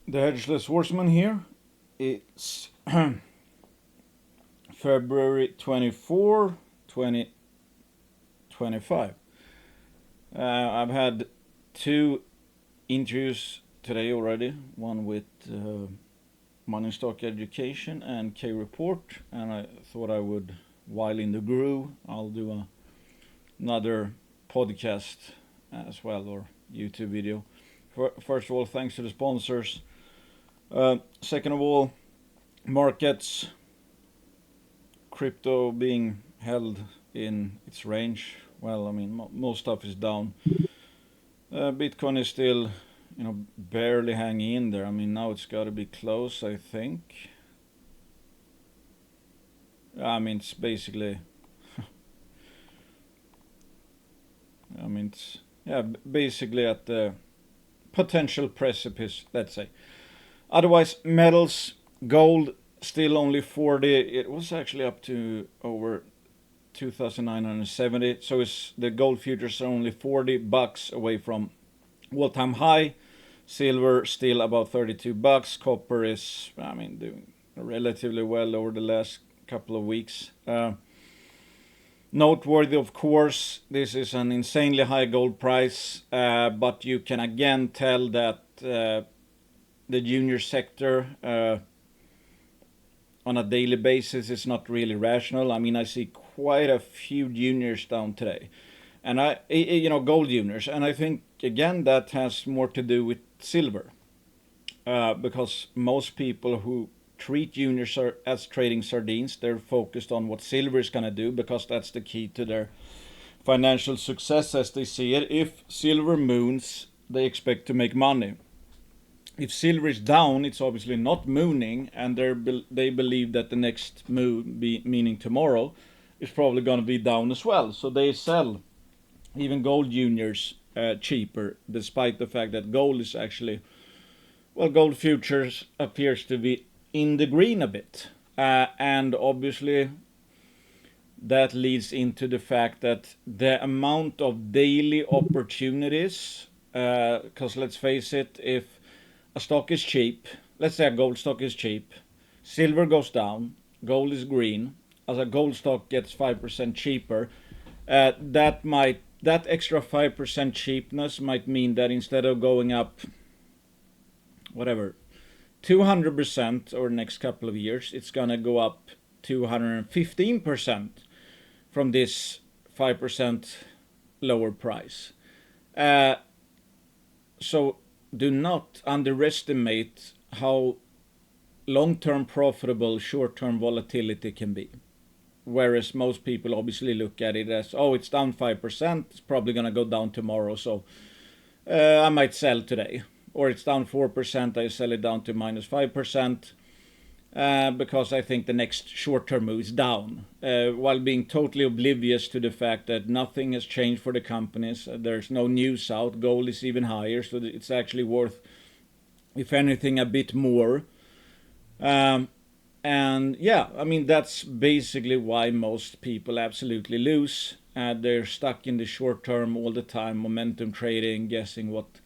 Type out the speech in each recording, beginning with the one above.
The Hedgeless Horseman here. It's February 24, 2025. I've had two interviews today already, one with Money Stock Education and K Report, and I thought I would, while in the groove, I'll do another podcast as well, or YouTube video. First of all, thanks to the sponsors. Second of all, markets, crypto being held in its range. Well, I mean, most stuff is down. Bitcoin is still, barely hanging in there. I mean, now it's got to be close, I think. I mean, it's basically, basically at the potential precipice, let's say. Otherwise, metals, gold still only 40. It was actually up to over 2,970. So the gold futures are only $40 away from all-time high. Silver still about $32. Copper is, doing relatively well over the last couple of weeks. Noteworthy, of course, this is an insanely high gold price, but you can again tell that the junior sector on a daily basis is not really rational. I mean, I see quite a few juniors down today, and gold juniors, and I think again that has more to do with silver, because most people who treat juniors as trading sardines, they're focused on what silver is going to do, because that's the key to their financial success as they see it. If silver moons, they expect to make money. If silver is down, it's obviously not mooning, and they believe that the next moon, meaning tomorrow, is probably going to be down as well. So they sell even gold juniors cheaper, despite the fact that gold is actually, gold futures appears to be in the green a bit. And obviously that leads into the fact that the amount of daily opportunities, because let's face it, if a stock is cheap, let's say a gold stock is cheap, silver goes down, gold is green, as a gold stock gets 5% cheaper, that extra 5% cheapness might mean that instead of going up 200% over the next couple of years, it's gonna go up 215% from this 5% lower price. So do not underestimate how long-term profitable short-term volatility can be. Whereas most people obviously look at it as, it's down 5%, it's probably going to go down tomorrow, so I might sell today. Or it's down 4%, I sell it down to minus 5%, because I think the next short-term move is down, while being totally oblivious to the fact that nothing has changed for the companies. There's no news out. Gold is even higher, so it's actually worth, if anything, a bit more. And yeah, I mean, that's basically why most people absolutely lose. They're stuck in the short term all the time, momentum trading, guessing what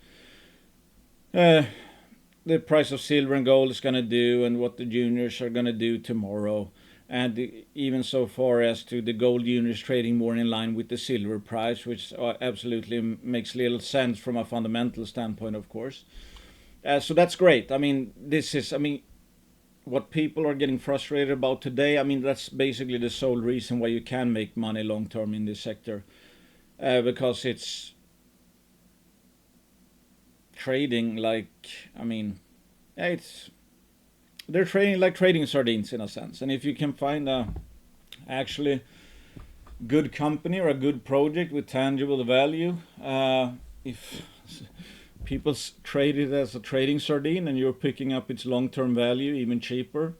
the price of silver and gold is going to do and what the juniors are going to do tomorrow. And even so far as to the gold juniors trading more in line with the silver price, which absolutely makes little sense from a fundamental standpoint, of course. So that's great. I mean, what people are getting frustrated about today, that's basically the sole reason why you can make money long term in this sector, because it's trading like, they're trading like trading sardines in a sense. And if you can find a actually good company or a good project with tangible value, if people trade it as a trading sardine and you're picking up its long-term value even cheaper,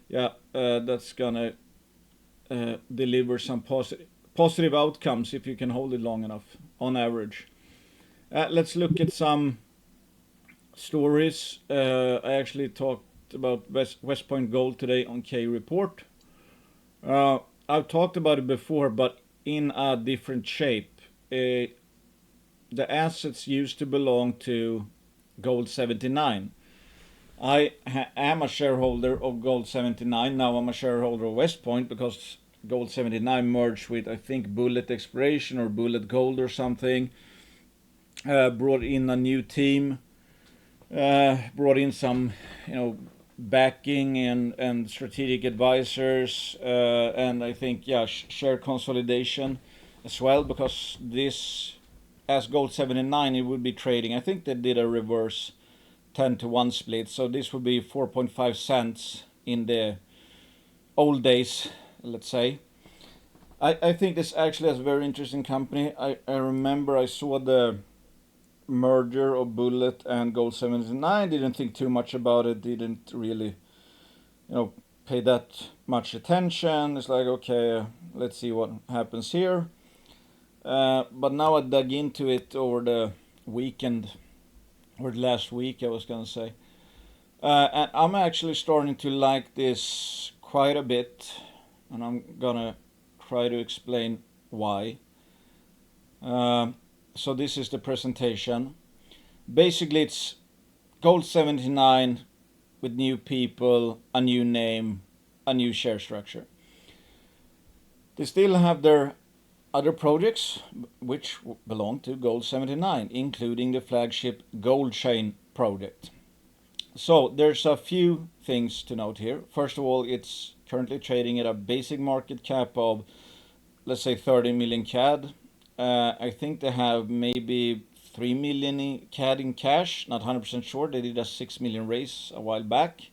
that's gonna deliver some positive outcomes if you can hold it long enough on average. Let's look at some stories. I actually talked about West Point Gold today on K Report. I've talked about it before, but in a different shape. The assets used to belong to Gold 79. am a shareholder of Gold 79. Now I'm a shareholder of West Point because Gold 79 merged with, I think, Bullet Exploration or Bullet Gold or something. Brought in a new team, brought in some, backing and strategic advisors, and I think, yeah, share consolidation as well, because this, as Gold 79, it would be trading. I think they did a reverse 10-to-1 split, so this would be 4.5 cents in the old days, let's say. I think this actually is a very interesting company. I remember I saw the merger of Bullet and Gold 79, didn't think too much about it, didn't really, pay that much attention. It's like, okay, let's see what happens here. But now I dug into it over the weekend, or last week, I was gonna say. And I'm actually starting to like this quite a bit, and I'm gonna try to explain why. So this is the presentation. Basically, it's Gold 79 with new people, a new name, a new share structure. They still have their other projects which belong to Gold 79, including the flagship Gold Chain project. So there's a few things to note here. First of all, it's currently trading at a basic market cap of, let's say, 30 million CAD. I think they have maybe 3 million CAD in cash, not 100% sure. They did a 6 million raise a while back.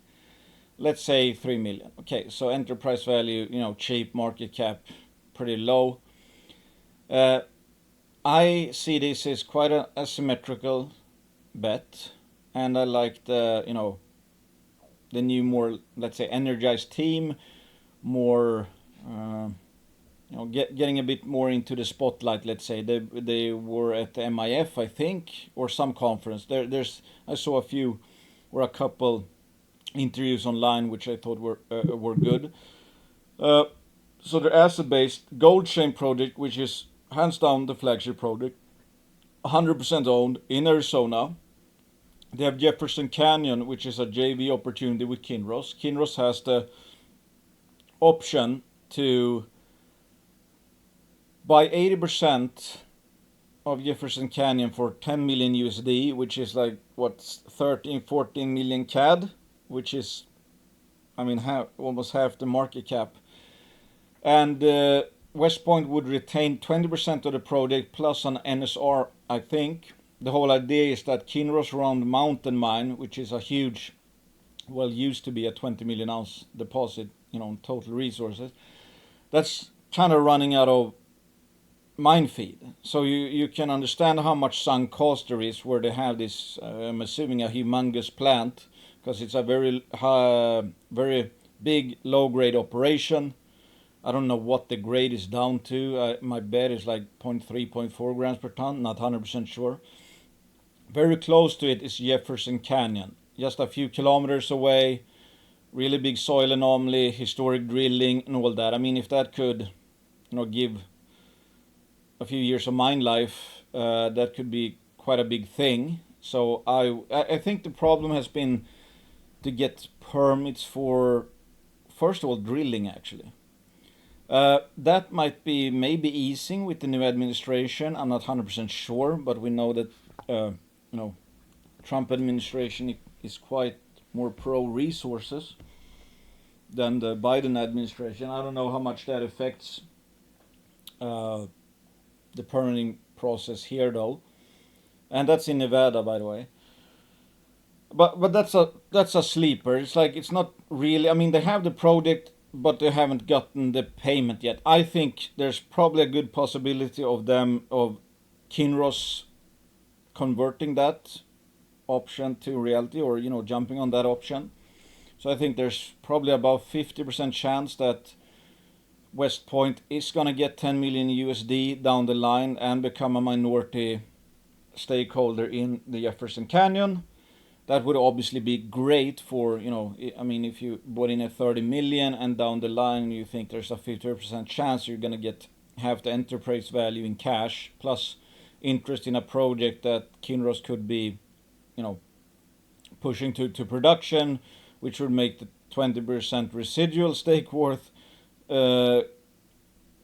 Let's say 3 million. Okay, so enterprise value, cheap, market cap pretty low. I see this as quite an asymmetrical bet, and I like the new, more, let's say, energized team, more getting a bit more into the spotlight. Let's say they were at the MIF, I think, or some conference. I saw a few or a couple interviews online which I thought were good. So their asset-based Gold Chain project, which is hands down the flagship project, 100% owned in Arizona. They have Jefferson Canyon, which is a JV opportunity with Kinross. Kinross has the option to buy 80% of Jefferson Canyon for 10 million USD, which is like, what's 13, 14 million CAD, which is, almost half the market cap. And West Point would retain 20% of the project plus an NSR, I think. The whole idea is that Kinross Round Mountain Mine, which is a huge, used to be a 20 million ounce deposit, total resources, that's kind of running out of mine feed. So you can understand how much sunk cost there is where they have this, I'm assuming, a humongous plant, because it's a very very big low-grade operation. I don't know what the grade is down to. My bet is like 0.3, 0.4 grams per ton, not 100% sure. Very close to it is Jefferson Canyon, just a few kilometers away. Really big soil anomaly, historic drilling, and all that. If that could, give a few years of mine life, that could be quite a big thing. So I think the problem has been to get permits for, first of all, drilling, actually. That might be maybe easing with the new administration. I'm not 100% sure, but we know that Trump administration is quite more pro resources than the Biden administration. I don't know how much that affects the permitting process here, though, and that's in Nevada, by the way. But that's a sleeper. It's like, it's not really. They have the project, but they haven't gotten the payment yet. I think there's probably a good possibility of Kinross converting that option to reality, or jumping on that option. So I think there's probably about 50% chance that West Point is gonna get 10 million USD down the line and become a minority stakeholder in the Jefferson Canyon. That would obviously be great for, if you bought in at 30 million and down the line you think there's a 50% chance you're gonna get half the enterprise value in cash, plus interest in a project that Kinross could be, pushing to production, which would make the 20% residual stake worth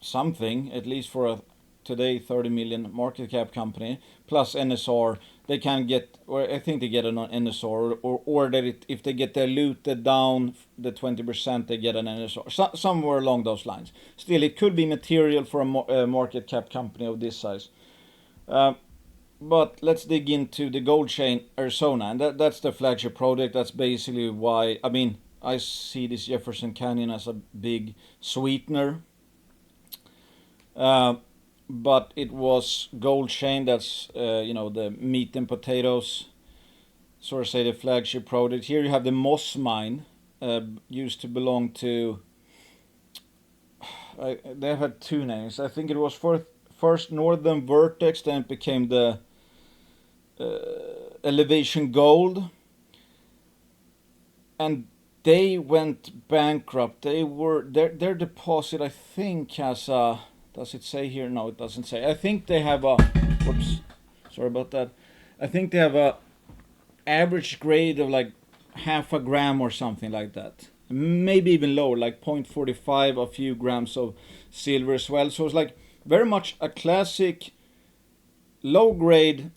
something, at least for a today 30 million market cap company, plus NSR. They can get, or I think they get an NSR, or that if they get diluted down the 20%, they get an NSR, somewhere along those lines. Still, it could be material for a market cap company of this size. But let's dig into the gold chain Arizona, and that's the flagship project. That's basically why, I mean, I see this Jefferson Canyon as a big sweetener. But it was gold chain, that's the meat and potatoes, sort of say the flagship project. Here you have the Moss mine, used to belong to, they had two names. I think it was first Northern Vertex, then it became the Elevation Gold, and they went bankrupt. They were their deposit, I think, has a, does it say here? No, it doesn't say. I think they have a, whoops, sorry about that. I think they have a average grade of like half a gram or something like that. Maybe even lower, like 0.45, a few grams of silver as well. So it's like very much a classic low grade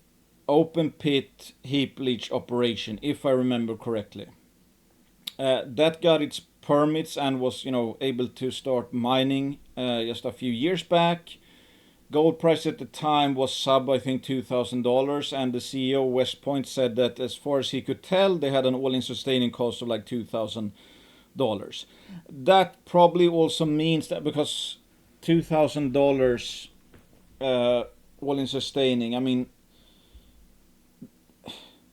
open pit heap leach operation, if I remember correctly. That got its permits and was, able to start mining just a few years back. Gold price at the time was sub, I think, $2,000, and the CEO West Point said that as far as he could tell, they had an all-in sustaining cost of like $2,000. That probably also means that because $2,000 all-in sustaining, I mean,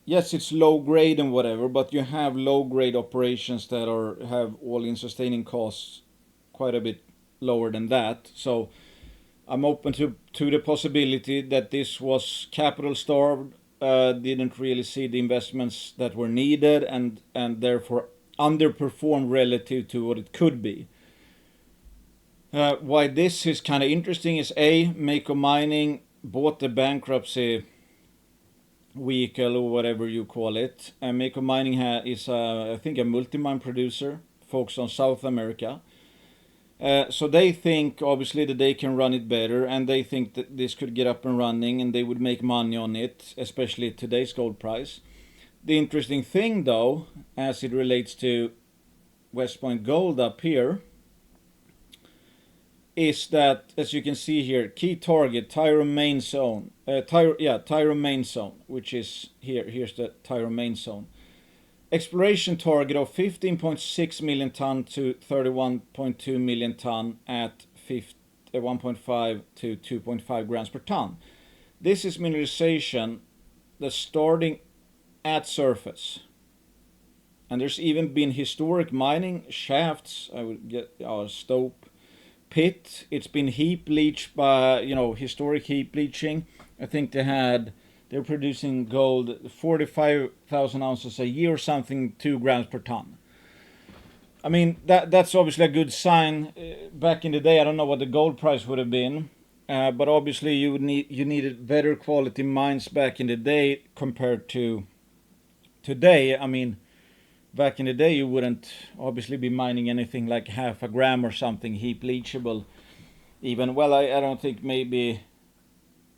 yes, it's low grade and whatever, but you have low grade operations that have all-in sustaining costs quite a bit lower than that. So I'm open to the possibility that this was capital starved, didn't really see the investments that were needed, and therefore underperformed relative to what it could be. Why this is kind of interesting is Mako Mining bought the bankruptcy vehicle or whatever you call it. And Mako Mining is, I think, a multi-mine producer focused on South America. So they think, obviously, that they can run it better, and they think that this could get up and running, and they would make money on it, especially at today's gold price. The interesting thing, though, as it relates to West Point Gold up here, is that, as you can see here, key target, Tyro Main Zone. Tyro Main Zone, which is here. Here's the Tyro Main Zone. Exploration target of 15.6 million ton to 31.2 million ton at 1.5 to 2.5 grams per ton. This is mineralization that's starting at surface. And there's even been historic mining shafts, I would get stope pit. It's been heap leached by, historic heap leaching. I think they're producing gold 45,000 ounces a year or something, 2 grams per ton. I mean, that's obviously a good sign. Back in the day, I don't know what the gold price would have been, but obviously you needed better quality mines back in the day compared to today. I mean, back in the day, you wouldn't obviously be mining anything like half a gram or something heap leachable. Even, well, I don't think, maybe,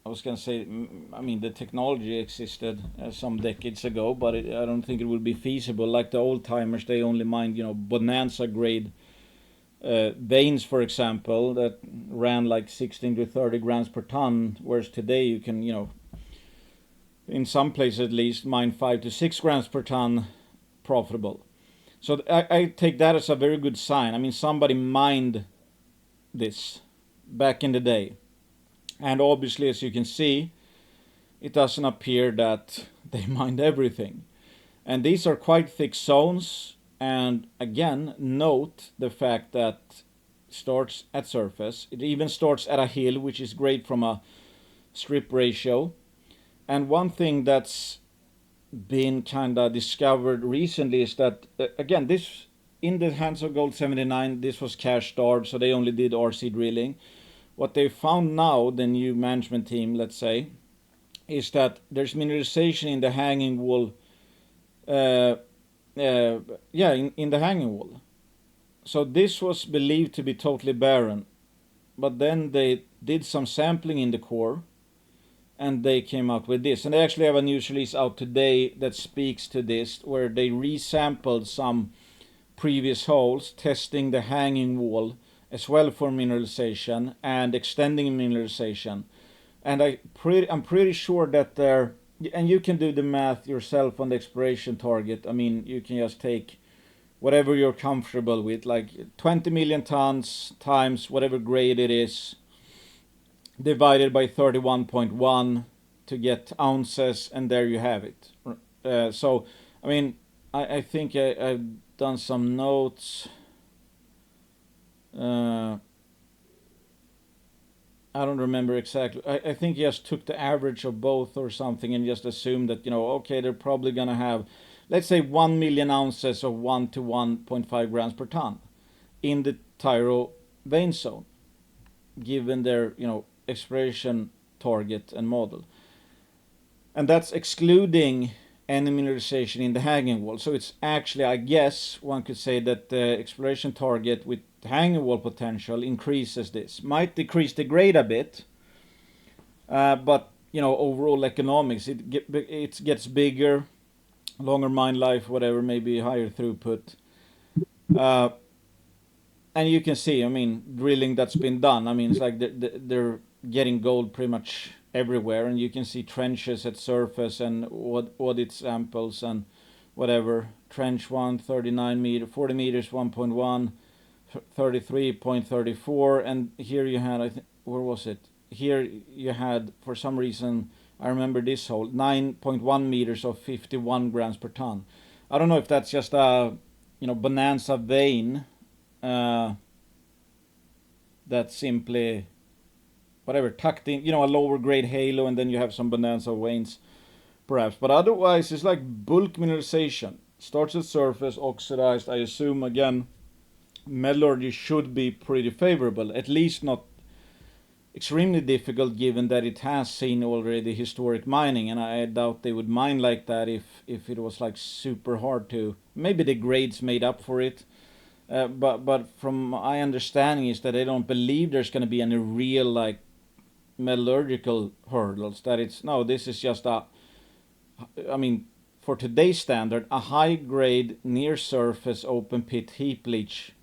I was going to say, I mean, the technology existed some decades ago, but I don't think it would be feasible. Like the old timers, they only mined, bonanza grade veins, for example, that ran like 16 to 30 grams per ton, whereas today you can, in some places at least, mine 5 to 6 grams per ton profitable. So I take that as a very good sign. I mean, somebody mined this back in the day. And obviously, as you can see, it doesn't appear that they mined everything. And these are quite thick zones. And again, note the fact that it starts at surface. It even starts at a hill, which is great from a strip ratio. And one thing that's been kind of discovered recently is that, again, this, in the hands of Gold 79, this was cash starved, so they only did RC drilling. What they found now, the new management team, let's say, is that there's mineralization in the hanging wall uh, yeah, in the hanging wall. So this was believed to be totally barren, but then they did some sampling in the core, and they came out with this. And they actually have a news release out today that speaks to this, where they resampled some previous holes, testing the hanging wall as well for mineralization and extending mineralization. And I'm pretty sure that there, and you can do the math yourself on the exploration target. I mean, you can just take whatever you're comfortable with, like 20 million tons times whatever grade it is, divided by 31.1 to get ounces, and there you have it. So, I mean, I think I've done some notes. I don't remember exactly. I think he just took the average of both or something and just assumed that, okay, they're probably going to have, let's say, 1 million ounces of 1 to 1.5 grams per ton in the Tyro vein zone, given their, exploration target and model. And that's excluding any mineralization in the hanging wall. So it's actually, I guess, one could say that the exploration target with hanging wall potential increases this. Might decrease the grade a bit, but overall economics, it gets bigger, longer mine life, whatever, maybe higher throughput. And you can see, I mean, drilling that's been done. I mean, it's like they're getting gold pretty much everywhere, and you can see trenches at surface and audit samples and whatever. Trench 1, 39 meter, 40 meters, 1.1, 33.34, and here you had, I think, where was it? Here you had, for some reason, I remember this hole, 9.1 meters of 51 grams per ton. I don't know if that's just a, bonanza vein that's simply whatever tucked in, a lower grade halo, and then you have some bonanza veins perhaps, but otherwise it's like bulk mineralization, starts at surface, oxidized. I assume, again, metallurgy should be pretty favorable, at least not extremely difficult, given that it has seen already historic mining, and I doubt they would mine like that if it was like super hard to. Maybe the grades made up for it. But from my understanding is that they don't believe there's going to be any real like metallurgical hurdles. That it's no, this is just a, I mean, for today's standard, a high grade near surface open pit heap leach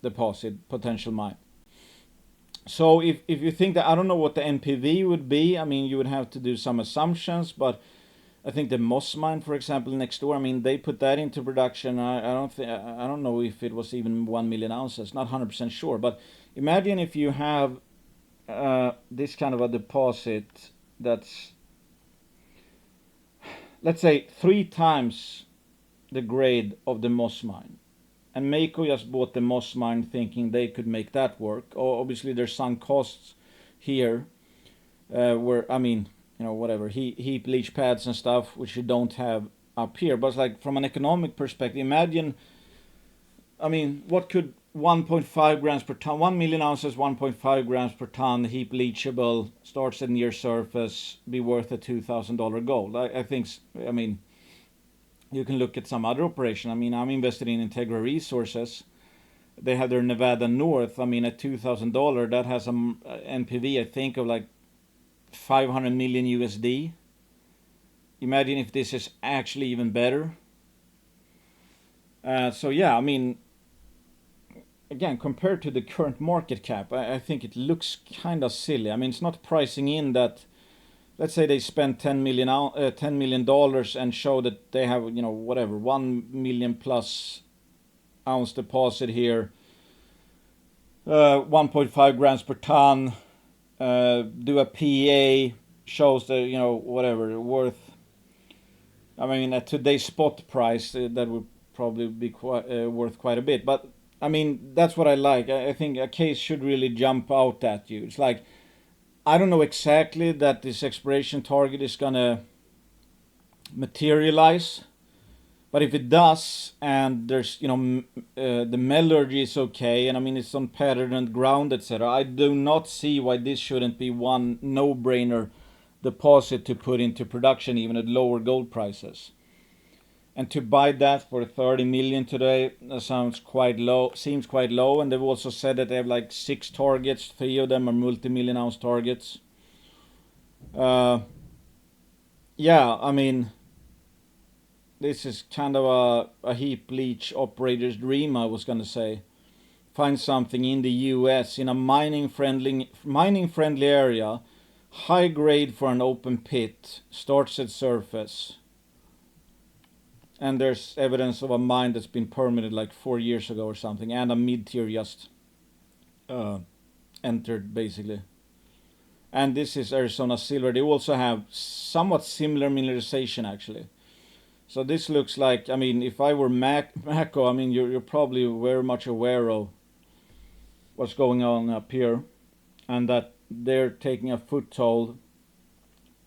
deposit potential mine. So if you think that, I don't know what the NPV would be. I mean, you would have to do some assumptions, but I think the Moss mine, for example, next door, I mean, they put that into production. I don't know if it was even 1 million ounces. Not 100% sure. But imagine if you have this kind of a deposit that's, let's say, 3 times the grade of the Moss mine. And Mako just bought the Moss mine thinking they could make that work. Obviously, there's sunk costs here, where, I mean, whatever, heap leach pads and stuff, which you don't have up here. But it's like, from an economic perspective, imagine, I mean, what could 1.5 grams per ton, 1 million ounces, 1.5 grams per ton, heap leachable, starts at near surface, be worth a $2,000 gold? I think, I mean, you can look at some other operation. I mean, I'm invested in Integra Resources. They have their Nevada North. I mean, at $2,000, that has an NPV, I think, of like 500 million USD. Imagine if this is actually even better. So yeah, I mean, again, compared to the current market cap, I think it looks kind of silly. I mean, it's not pricing in that, let's say they spend $10 million and show that they have, whatever, 1 million plus ounce deposit here, 1.5 grams per ton, do a PEA, shows that, whatever, worth, I mean, at today's spot price, that would probably be worth quite a bit. But, I mean, that's what I like. I think a case should really jump out at you. It's like, I don't know exactly that this exploration target is going to materialize, but if it does, and there's, the metallurgy is okay, and I mean, it's on patterned ground, etc., I do not see why this shouldn't be one no-brainer deposit to put into production even at lower gold prices. And to buy that for 30 million today, that seems quite low. And they've also said that they have like 6 targets, 3 of them are multi-million ounce targets. Yeah, I mean, this is kind of a heap leach operator's dream, I was gonna say. Find something in the US in a mining friendly area, high grade for an open pit, starts at surface. And there's evidence of a mine that's been permitted like 4 years ago or something, and a mid-tier just entered basically. And this is Arizona Silver. They also have somewhat similar mineralization actually. So this looks like, I mean, if I were Mako, I mean, you're probably very much aware of what's going on up here, and that they're taking a foothold,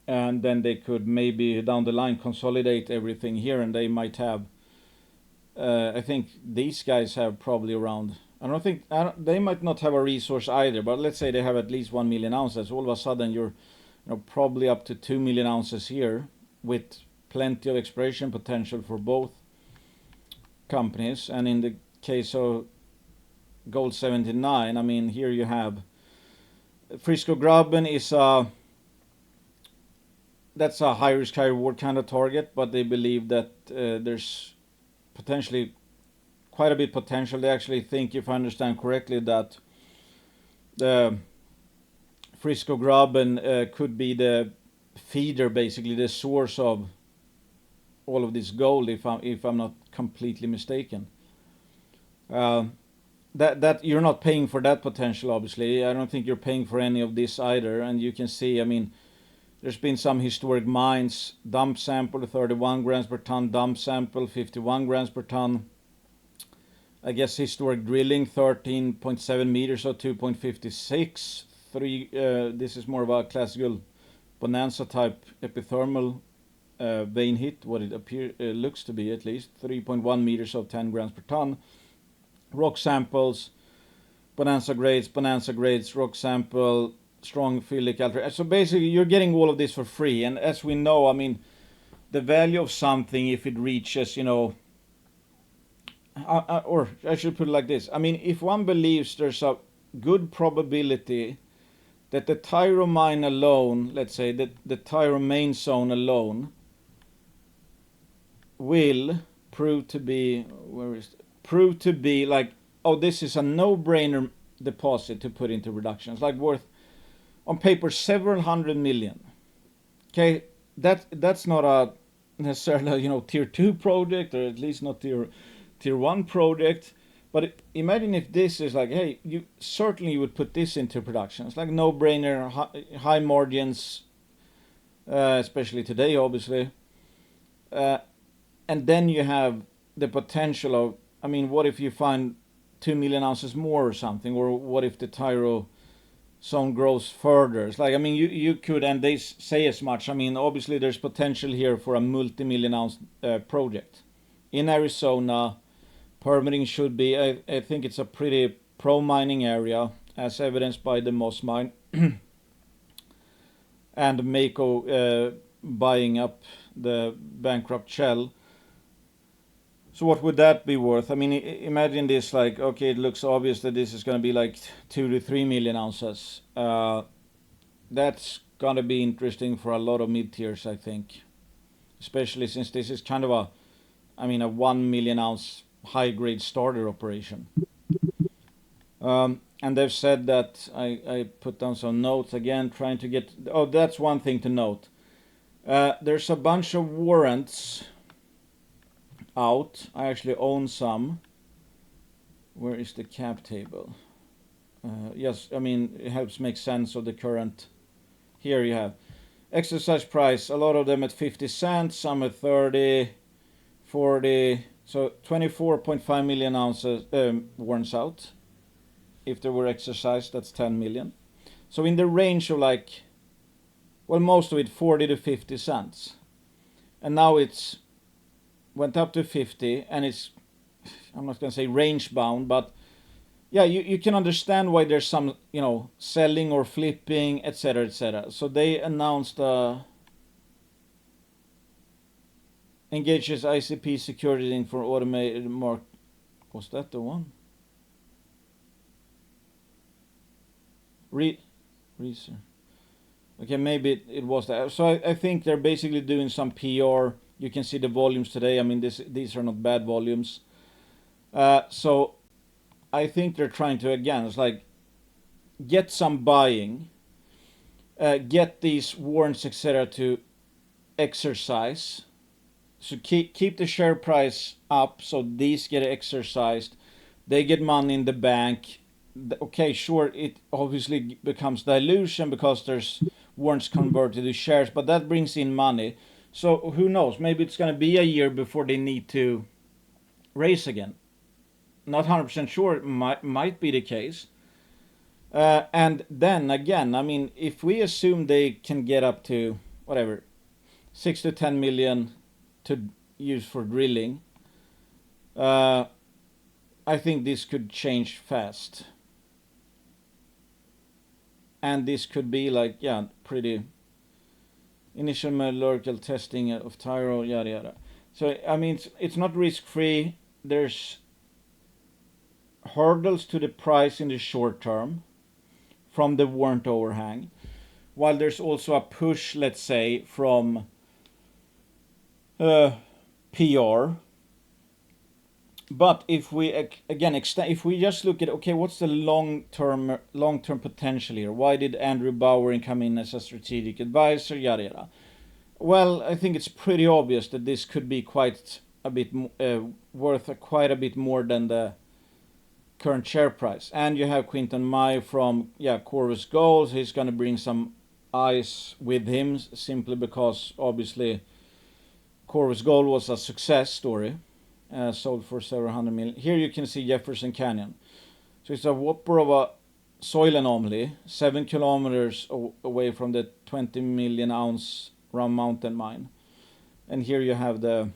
and then they could maybe down the line consolidate everything here, and they might have, I think these guys have probably around, they might not have a resource either, but let's say they have at least 1 million ounces. All of a sudden you're probably up to 2 million ounces here, with plenty of exploration potential for both companies. And in the case of Gold 79, I mean, here you have Frisco Graben is that's a high risk, high reward kind of target, but they believe that there's potentially quite a bit potential. They actually think, if I understand correctly, that the Frisco Graben could be the feeder, basically the source of all of this gold, if I'm not completely mistaken. That you're not paying for that potential, obviously. I don't think you're paying for any of this either. And you can see, I mean, there's been some historic mines, dump sample 31 grams per ton, dump sample 51 grams per ton. I guess historic drilling 13.7 meters or 2.56. This is more of a classical bonanza type epithermal vein hit, what it looks to be at least. 3.1 meters of 10 grams per ton. Rock samples, bonanza grades, rock sample, strong phyllic alteration. So basically you're getting all of this for free. And as we know, I mean, the value of something, if it reaches, or I should put it like this, I mean, if one believes there's a good probability that the Tyro mine alone, let's say that the Tyro main zone alone will prove to be like, oh, this is a no-brainer deposit to put into production. It's like worth on paper several hundred million. Okay, that's not a necessarily tier 2 project, or at least not tier 1 project. But imagine if this is like, hey, you certainly would put this into production. It's like no-brainer, high margins, especially today, obviously. And then you have the potential of, I mean, what if you find 2 million ounces more or something? Or what if the Tyro zone grows further? It's like, I mean, you could, and they say as much. I mean, obviously there's potential here for a multi-million ounce project. In Arizona, permitting should be, I think it's a pretty pro-mining area, as evidenced by the Moss mine. And Mako buying up the bankrupt Shell. So what would that be worth? I mean, imagine this, like, okay, it looks obvious that this is going to be like 2 to 3 million ounces. That's going to be interesting for a lot of mid-tiers, I think. Especially since this is kind of a 1 million ounce high-grade starter operation. And they've said that, I put down some notes again, trying to get, oh, that's one thing to note. There's a bunch of warrants out. I actually own some. Where is the cap table? Yes, I mean, it helps make sense of the current. Here you have exercise price, a lot of them at 50 cents, some at 30, 40, so 24.5 million ounces warrants out. If they were exercised, that's 10 million. So in the range of like, well, most of it 40 to 50 cents. And now it's went up to 50, and it's, I'm not going to say range bound, but yeah, you can understand why there's some, selling or flipping, etc., etc. So they announced engages ICP security link for automated mark. Was that the one? Research. Okay, maybe it was that. So I think they're basically doing some PR. You can see the volumes today. I mean, these are not bad volumes. So I think they're trying to, again, it's like get some buying, get these warrants, etc., to exercise. So keep the share price up so these get exercised. They get money in the bank. Okay, sure, it obviously becomes dilution because there's warrants converted to shares, but that brings in money. So who knows? Maybe it's going to be a year before they need to raise again. Not 100% sure. It might be the case. And then again, I mean, if we assume they can get up to whatever 6 to 10 million to use for drilling, I think this could change fast. And this could be like, yeah, pretty initial metallurgical testing of Tyro, yada yada. So I mean, it's not risk free. There's hurdles to the price in the short term from the warrant overhang, while there's also a push, let's say, from PR. But if we again extend, if we just look at, okay, what's the long term potential here? Why did Andrew Bowering come in as a strategic advisor? Yada yada. Well, I think it's pretty obvious that this could be quite a bit worth quite a bit more than the current share price. And you have Quinton Mai from Corvus Gold. He's going to bring some eyes with him simply because obviously Corvus Gold was a success story. Sold for several hundred million. Here you can see Jefferson Canyon. So it's a whopper of a soil anomaly, 7 kilometers away from the 20 million ounce Round Mountain mine. And here you have the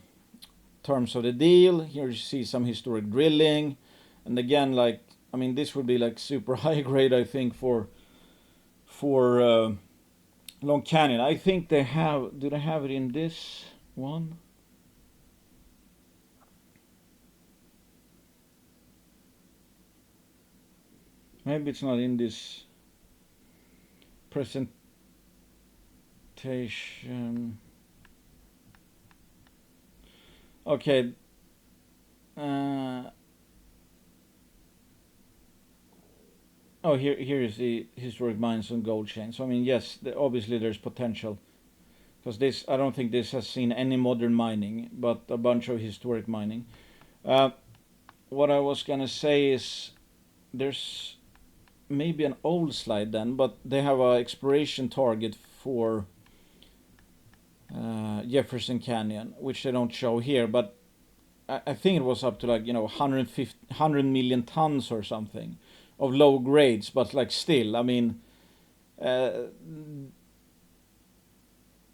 terms of the deal. Here you see some historic drilling. And again, like, I mean, this would be like super high grade, I think, for Long Canyon. I think they have, do they have it in this one? Maybe it's not in this presentation. Okay. Here is the historic mines and gold chain. So I mean, yes, obviously there's potential, because this, I don't think this has seen any modern mining, but a bunch of historic mining. What I was gonna say is, there's maybe an old slide then, but they have an exploration target for Jefferson Canyon, which they don't show here, but I think it was up to like 100 million tons or something of low grades, but like still, I mean,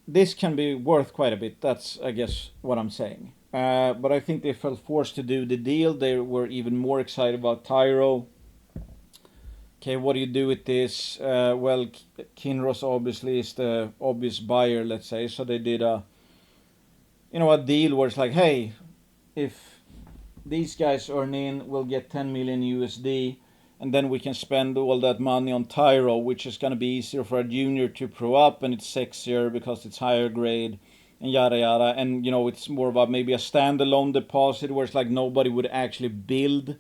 this can be worth quite a bit. That's, I guess, what I'm saying. But I think they felt forced to do the deal. They were even more excited about Tyro. Okay, what do you do with this? Well, Kinross obviously is the obvious buyer, let's say. So they did a deal where it's like, hey, if these guys earn in, we'll get 10 million USD, and then we can spend all that money on Tyro, which is going to be easier for a junior to pro up, and it's sexier because it's higher grade, and yada yada. And it's more about maybe a standalone deposit where it's like nobody would actually build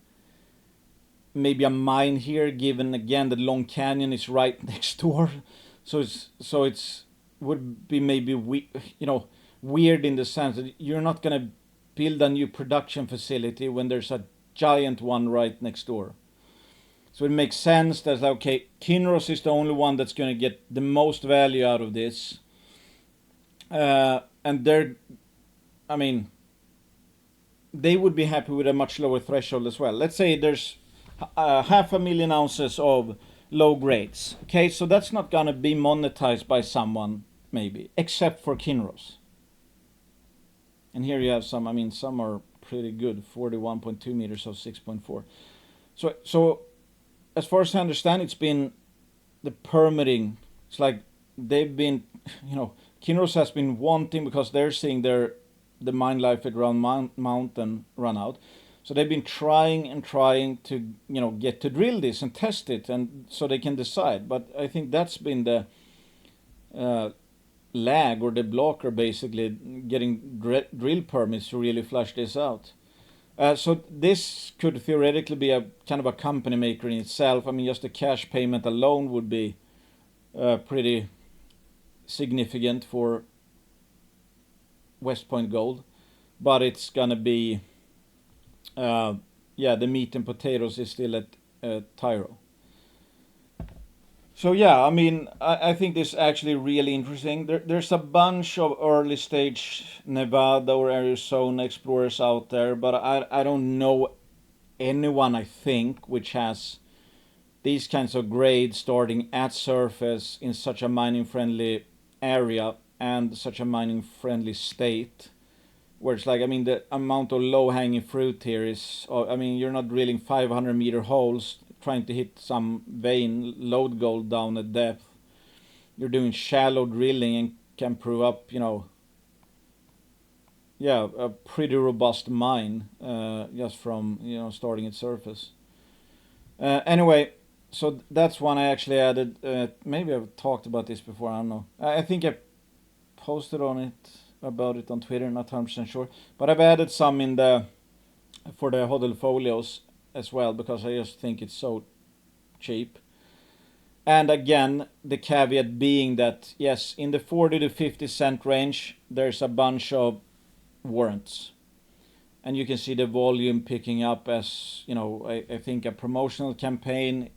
maybe a mine here, given again that Long Canyon is right next door. So it's would be maybe weird in the sense that you're not gonna build a new production facility when there's a giant one right next door. So it makes sense that, okay, Kinross is the only one that's gonna get the most value out of this, and they would be happy with a much lower threshold as well. Let's say there's 500,000 ounces of low grades. Okay, so that's not gonna be monetized by someone, maybe, except for Kinross. And here you have some. Some are pretty good. 41.2 meters of 6.4. So as far as I understand, it's been the permitting. It's like they've been, Kinross has been wanting, because they're seeing the mine life at Round Mountain run out. So they've been trying and trying to, get to drill this and test it, and so they can decide. But I think that's been the lag or the blocker, basically, getting drill permits to really flush this out. So this could theoretically be a kind of a company maker in itself. I mean, just the cash payment alone would be pretty significant for West Point Gold, but it's gonna be, the meat and potatoes is still at Tyro. So yeah, I mean, I think this is actually really interesting. There's a bunch of early stage Nevada or Arizona explorers out there, but I don't know anyone, I think, which has these kinds of grades starting at surface in such a mining friendly area and such a mining friendly state, where it's like, I mean, the amount of low hanging fruit here is, I mean, you're not drilling 500-meter holes trying to hit some vein, load gold down at depth. You're doing shallow drilling and can prove up, a pretty robust mine, just from, starting at surface. Anyway, so that's one I actually added. Maybe I've talked about this before, I don't know. I think I posted about it on Twitter, not 100% sure. But I've added some for the hodl folios as well, because I just think it's so cheap. And again, the caveat being that, yes, in the 40 to 50 cent range, there's a bunch of warrants. And you can see the volume picking up as, I think a promotional campaign,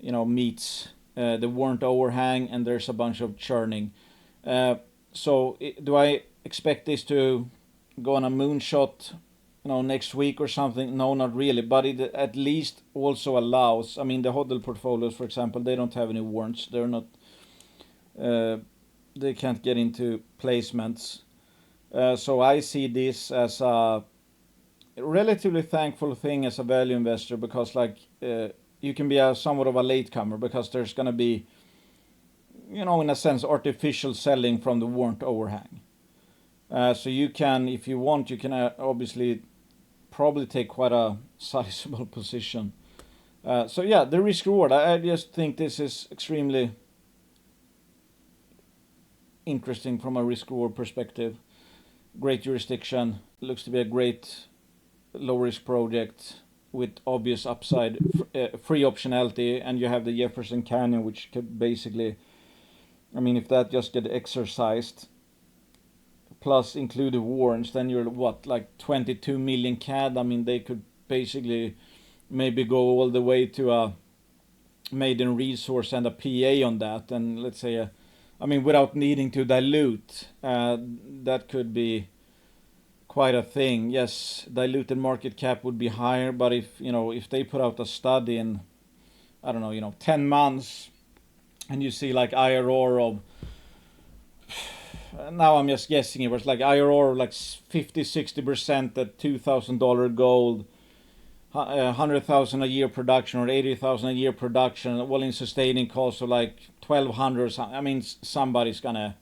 meets the warrant overhang, and there's a bunch of churning. So do I expect this to go on a moonshot, next week or something? No, not really. But it at least also allows, I mean, the hodl portfolios, for example, they don't have any warrants. They're not, they can't get into placements. So I see this as a relatively thankful thing as a value investor, because you can be somewhat of a latecomer, because there's going to be, in a sense, artificial selling from the warrant overhang. So you can, if you want, you can obviously probably take quite a sizable position. So yeah, the risk reward, I just think this is extremely interesting from a risk reward perspective. Great jurisdiction, looks to be a great low risk project with obvious upside, free optionality, and you have the Jefferson Canyon, which could basically, I mean, if that just get exercised, plus include the warrants, then you're like 22 million CAD. I mean, they could basically maybe go all the way to a maiden resource and a PA on that, and let's say, without needing to dilute, that could be quite a thing. Yes, diluted market cap would be higher, but if they put out a study in, I don't know, 10 months, and you see like IRR of, now I'm just guessing, it was like IRR like 50-60% at $2,000 gold, 100,000 a year production, or 80,000 a year production, all in sustaining costs of like 1,200. I mean, somebody's gonna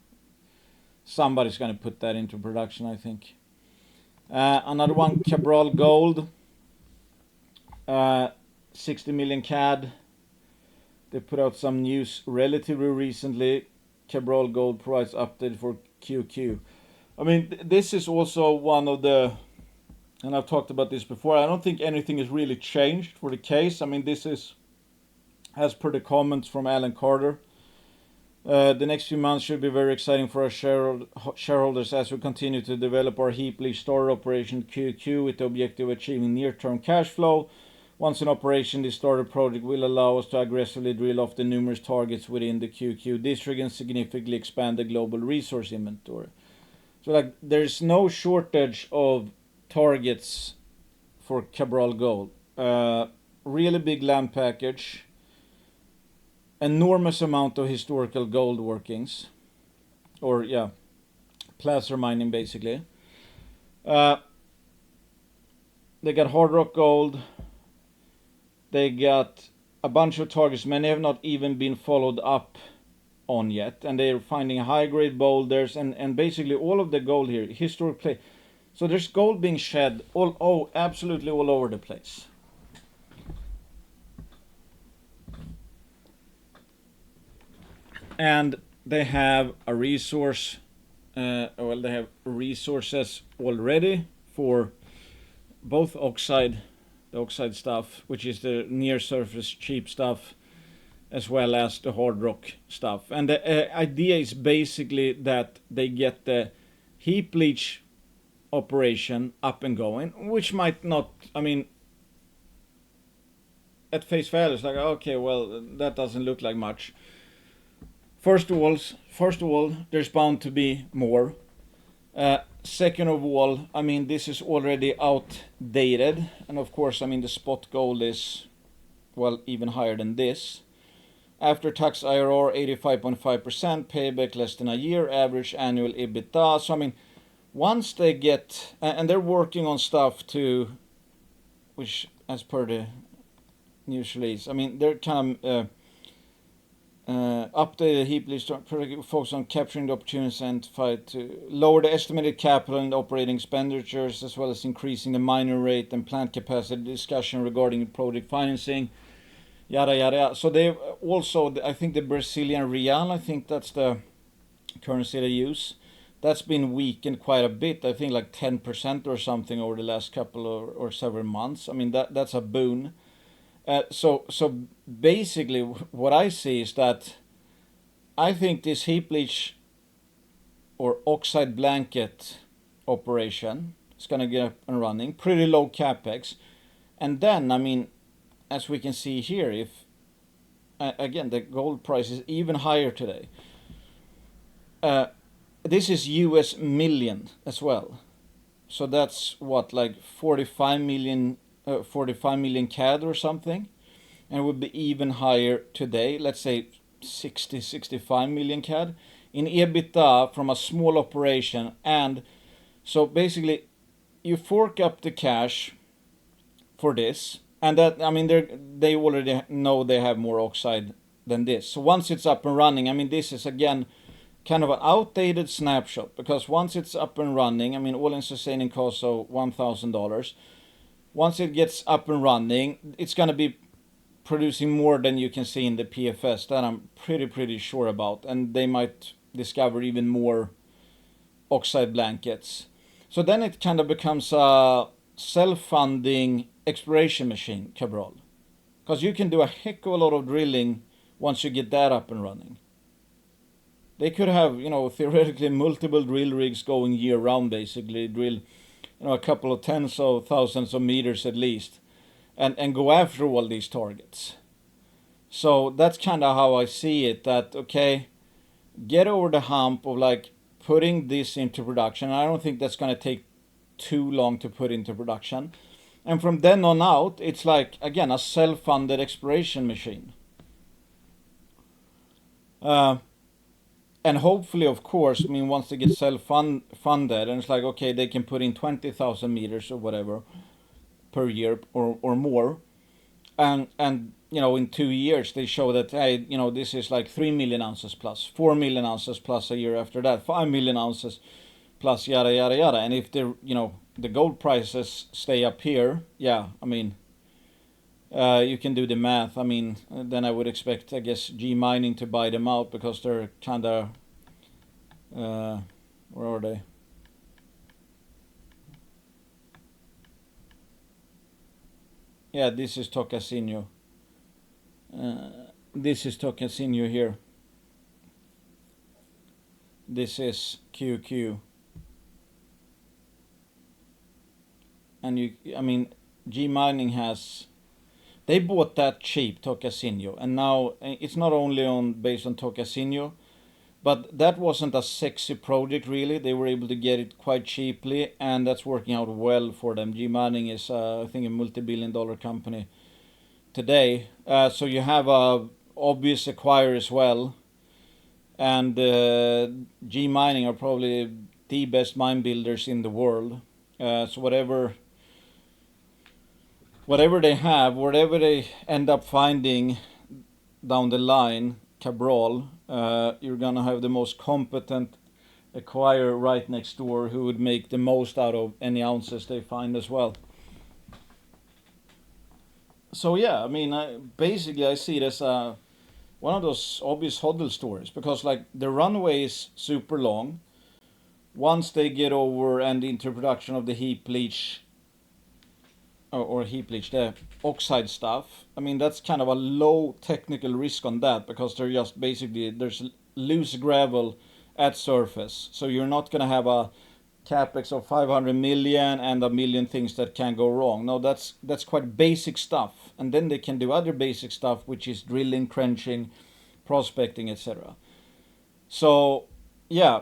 put that into production, I think. Another one, Cabral Gold, 60 million CAD. They put out some news relatively recently. Cabral Gold provides update for QQ. I mean, this is also one of the, and I've talked about this before, I don't think anything has really changed for the case. I mean, this is, as per the comments from Alan Carter, the next few months should be very exciting for our shareholders as we continue to develop our heap leach storage operation QQ with the objective of achieving near-term cash flow. Once in operation, this starter project will allow us to aggressively drill off the numerous targets within the QQ district and significantly expand the global resource inventory. So there's no shortage of targets for Cabral Gold. Really big land package, enormous amount of historical gold workings, or placer mining basically. They got hard rock gold, They got a bunch of targets, many have not even been followed up on yet, and they're finding high grade boulders and basically all of the gold here, historic play. So there's gold being shed absolutely all over the place. And they have a resource, they have resources already for both the oxide stuff, which is the near surface cheap stuff, as well as the hard rock stuff. And the idea is basically that they get the heap leach operation up and going, which might not, at face value, it's like, okay, well, that doesn't look like much. First of all, there's bound to be more. Second of all, this is already outdated, and of course, the spot gold is, well, even higher than this. After tax IRR 85.5%, payback less than a year, average annual EBITDA. So once they get, and they're working on stuff to, which as per the news release, they're kind of updated heap leach focus on capturing the opportunities and fight to lower the estimated capital and operating expenditures, as well as increasing the mining rate and plant capacity. Discussion regarding project financing, yada yada yada. So they also, I think the Brazilian real, I think that's the currency they use, that's been weakened quite a bit. I think like 10% or something over the last couple or several months. That's a boon. So basically what I see is that I think this heap leach or oxide blanket operation is going to get up and running, pretty low capex. And then, as we can see here, if again the gold price is even higher today, this is US million as well. So that's what, like 45 million CAD or something, and it would be even higher today, let's say 65 million CAD in EBITDA from a small operation. And so basically you fork up the cash for this, and that, they already know they have more oxide than this. So once it's up and running, this is again kind of an outdated snapshot, because once it's up and running, all-in sustaining cost of $1,000. Once it gets up and running, it's going to be producing more than you can see in the PFS. That I'm pretty sure about. And they might discover even more oxide blankets. So then it kind of becomes a self-funding exploration machine, Cabral. Because you can do a heck of a lot of drilling once you get that up and running. They could have, theoretically multiple drill rigs going year round, basically, drill a couple of tens of thousands of meters at least, and go after all these targets. So that's kind of how I see it, that, okay, get over the hump of like putting this into production. I don't think that's going to take too long to put into production. And from then on out, it's like, again, a self-funded exploration machine. And hopefully, of course, once they get self-funded, and it's like, okay, they can put in 20,000 meters or whatever per year or more. And in 2 years, they show that, hey, this is like 3 million ounces plus, 4 million ounces plus a year after that, 5 million ounces plus, yada, yada, yada. And if the gold prices stay up here, yeah, you can do the math. Then I would expect, I guess, G Mining to buy them out, because they're kind of, where are they? Yeah, this is Tocasinho. This is Tocasinho here. This is QQ. And G Mining has, they bought that cheap, Tocasinho, and now it's not only based on Tocasinho, but that wasn't a sexy project really. They were able to get it quite cheaply, and that's working out well for them. G Mining is, I think, a multi-billion-dollar company today. So you have a obvious acquirer as well, and G Mining are probably the best mine builders in the world. So whatever whatever they have, whatever they end up finding down the line, Cabral, you're gonna have the most competent acquirer right next door who would make the most out of any ounces they find as well. So yeah, I mean, basically I see it as one of those obvious hodl stories because like the runway is super long. Once they get over and into production of the heap leach or heap leach, the oxide stuff, I mean that's kind of a low technical risk on that because they're just basically there's loose gravel at surface, so you're not gonna have a capex of 500 million and a million things that can go wrong. No, that's quite basic stuff, and then they can do other basic stuff, which is drilling, trenching, prospecting, etc. So, yeah,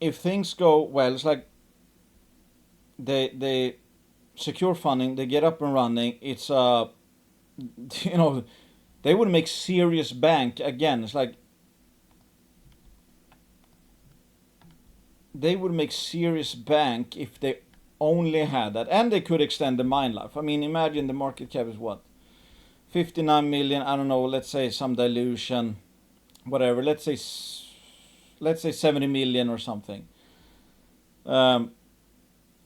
if things go well, it's like they secure funding, they get up and running. It's you know, they would make serious bank again. It's like they would make serious bank if they only had that, and they could extend the mine life. I mean, imagine the market cap is what, 59 million. I don't know. Let's say some dilution, whatever. Let's say 70 million or something.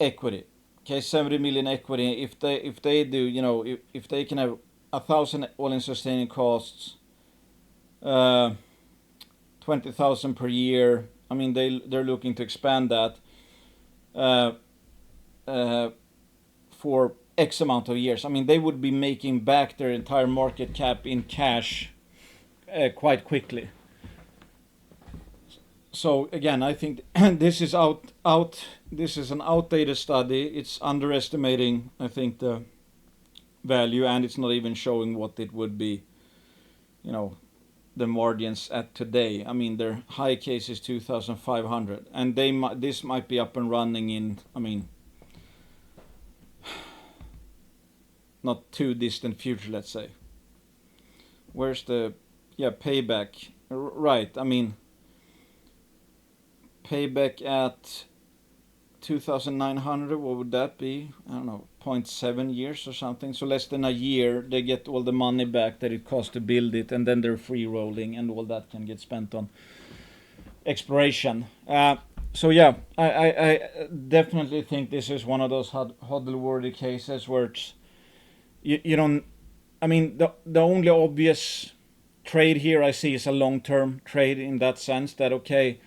Equity. Okay, 70 million equity. If they do, you know, if they can have 1,000 all-in sustaining costs, 20,000 per year. I mean, they're looking to expand that for X amount of years. I mean, they would be making back their entire market cap in cash quite quickly. So again, I think this is This is an outdated study. It's underestimating, I think, the value, and it's not even showing what it would be, you know, the margins at today. I mean, their high case is 2,500, and this might be up and running in, I mean, not too distant future, let's say. Where's the, yeah, payback? Right, I mean, payback at 2,900, what would that be? I don't know, 0.7 years or something. So less than a year, they get all the money back that it cost to build it, and then they're free rolling, and all that can get spent on exploration. So yeah, I definitely think this is one of those hodl-worthy cases where it's, you don't. I mean, the only obvious trade here I see is a long-term trade in that sense that okay,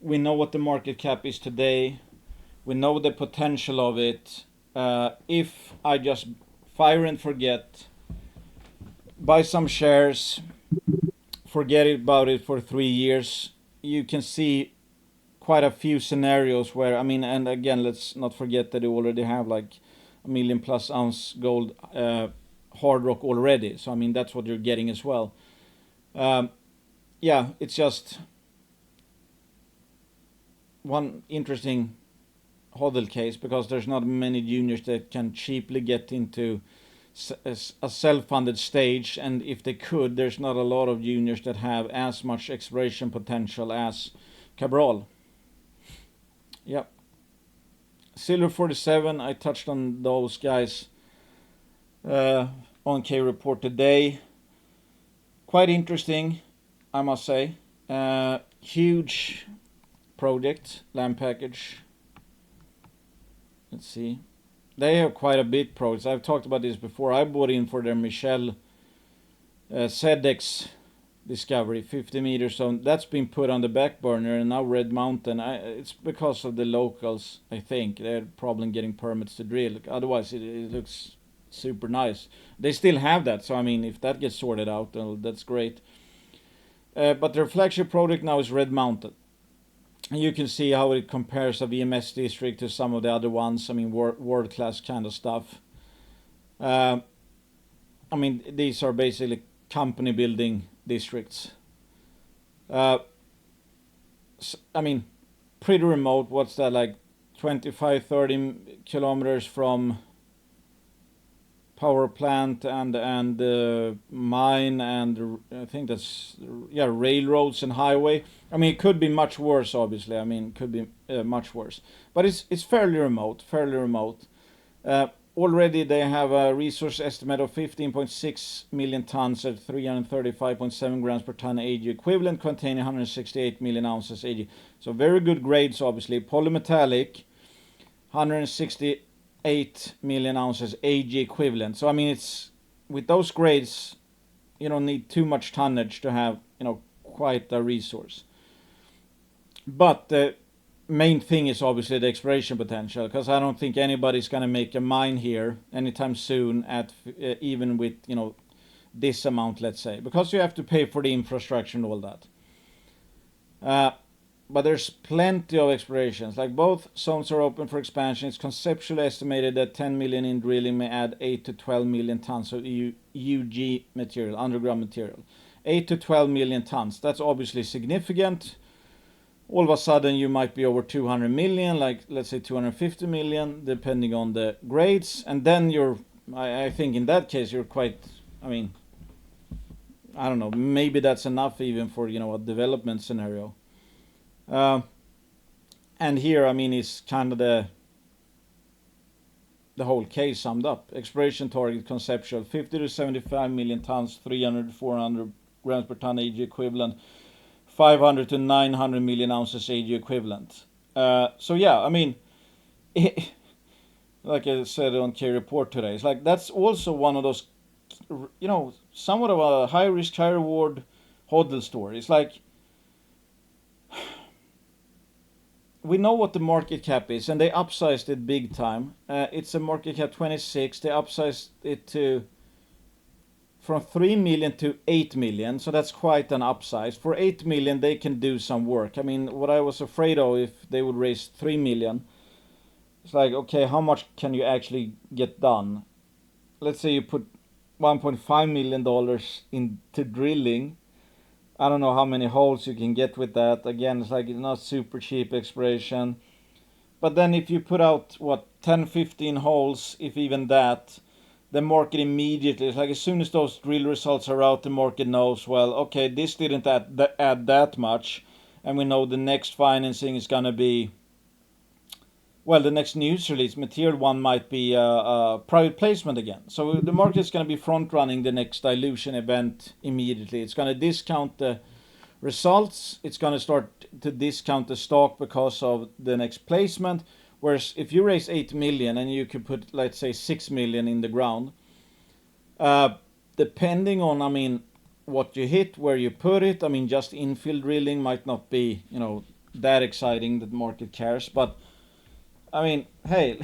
we know what the market cap is today. We know the potential of it. If I just fire and forget, buy some shares, forget about it for 3 years, you can see quite a few scenarios where, I mean, and again, let's not forget that you already have like 1 million plus ounce gold hard rock already. So, I mean, that's what you're getting as well. Yeah, it's just one interesting hodl case because there's not many juniors that can cheaply get into a self-funded stage, and if they could, there's not a lot of juniors that have as much exploration potential as Cabral. Yep. Silver 47, I touched on those guys on K report today. Quite interesting, I must say. Huge project, land package. Let's see. They have quite a bit projects. I've talked about this before. I bought in for their Michelle Sedex discovery, 50 meters. So that's been put on the back burner, and now Red Mountain. It's because of the locals, I think. They're probably getting permits to drill. Otherwise, it looks super nice. They still have that. So, I mean, if that gets sorted out, that's great. But their flagship project now is Red Mountain. And you can see how it compares a VMS district to some of the other ones. I mean, world-class kind of stuff. I mean, these are basically company building districts. I mean, pretty remote. What's that, like 25, 30 kilometers from power plant and mine, and I think that's, yeah, railroads and highway. I mean, it could be much worse, obviously. I mean, it could be much worse, but it's fairly remote. already they have a resource estimate of 15.6 million tons at 335.7 grams per ton AG equivalent, containing 168 million ounces AG. So very good grades, obviously. Polymetallic, 168 million ounces AG equivalent. So I mean, it's with those grades, you don't need too much tonnage to have, quite a resource. But the main thing is obviously the exploration potential, because I don't think anybody's going to make a mine here anytime soon at even with this amount, let's say, because you have to pay for the infrastructure and all that. But there's plenty of explorations. Like, both zones are open for expansion. It's conceptually estimated that 10 million in drilling may add 8 to 12 million tons of UG material, underground material. 8 to 12 million tons. That's obviously significant. All of a sudden you might be over 200 million, like let's say 250 million, depending on the grades. And then I think in that case you're quite, I don't know, maybe that's enough even for, a development scenario. And here, it's kind of the whole case summed up. Exploration target conceptual, 50 to 75 million tons, 300 to 400 grams per ton AG equivalent. 500 to 900 million ounces AG equivalent. So yeah, like I said on K Report today, it's like that's also one of those, somewhat of a high risk, high reward hodl story. It's like, we know what the market cap is, and they upsized it big time. It's a market cap 26. They upsized it to from 3 million to 8 million, so that's quite an upsize. For 8 million, they can do some work. What I was afraid of, if they would raise 3 million, it's like, okay, how much can you actually get done? Let's say you put $1.5 million into drilling. I don't know how many holes you can get with that. Again, it's like, it's not super cheap exploration. But then if you put out, 10, 15 holes, if even that, the market immediately, it's like as soon as those drill results are out, the market knows, well, okay, this didn't add that much, and we know the next financing is going to be, well, the next news release, material one, might be a private placement again. So the market is going to be front running the next dilution event immediately. It's going to discount the results. It's going to start to discount the stock because of the next placement. Whereas if you raise 8 million and you could put, let's say, 6 million in the ground, depending on, what you hit, where you put it, just infill drilling might not be, that exciting that the market cares. But, hey,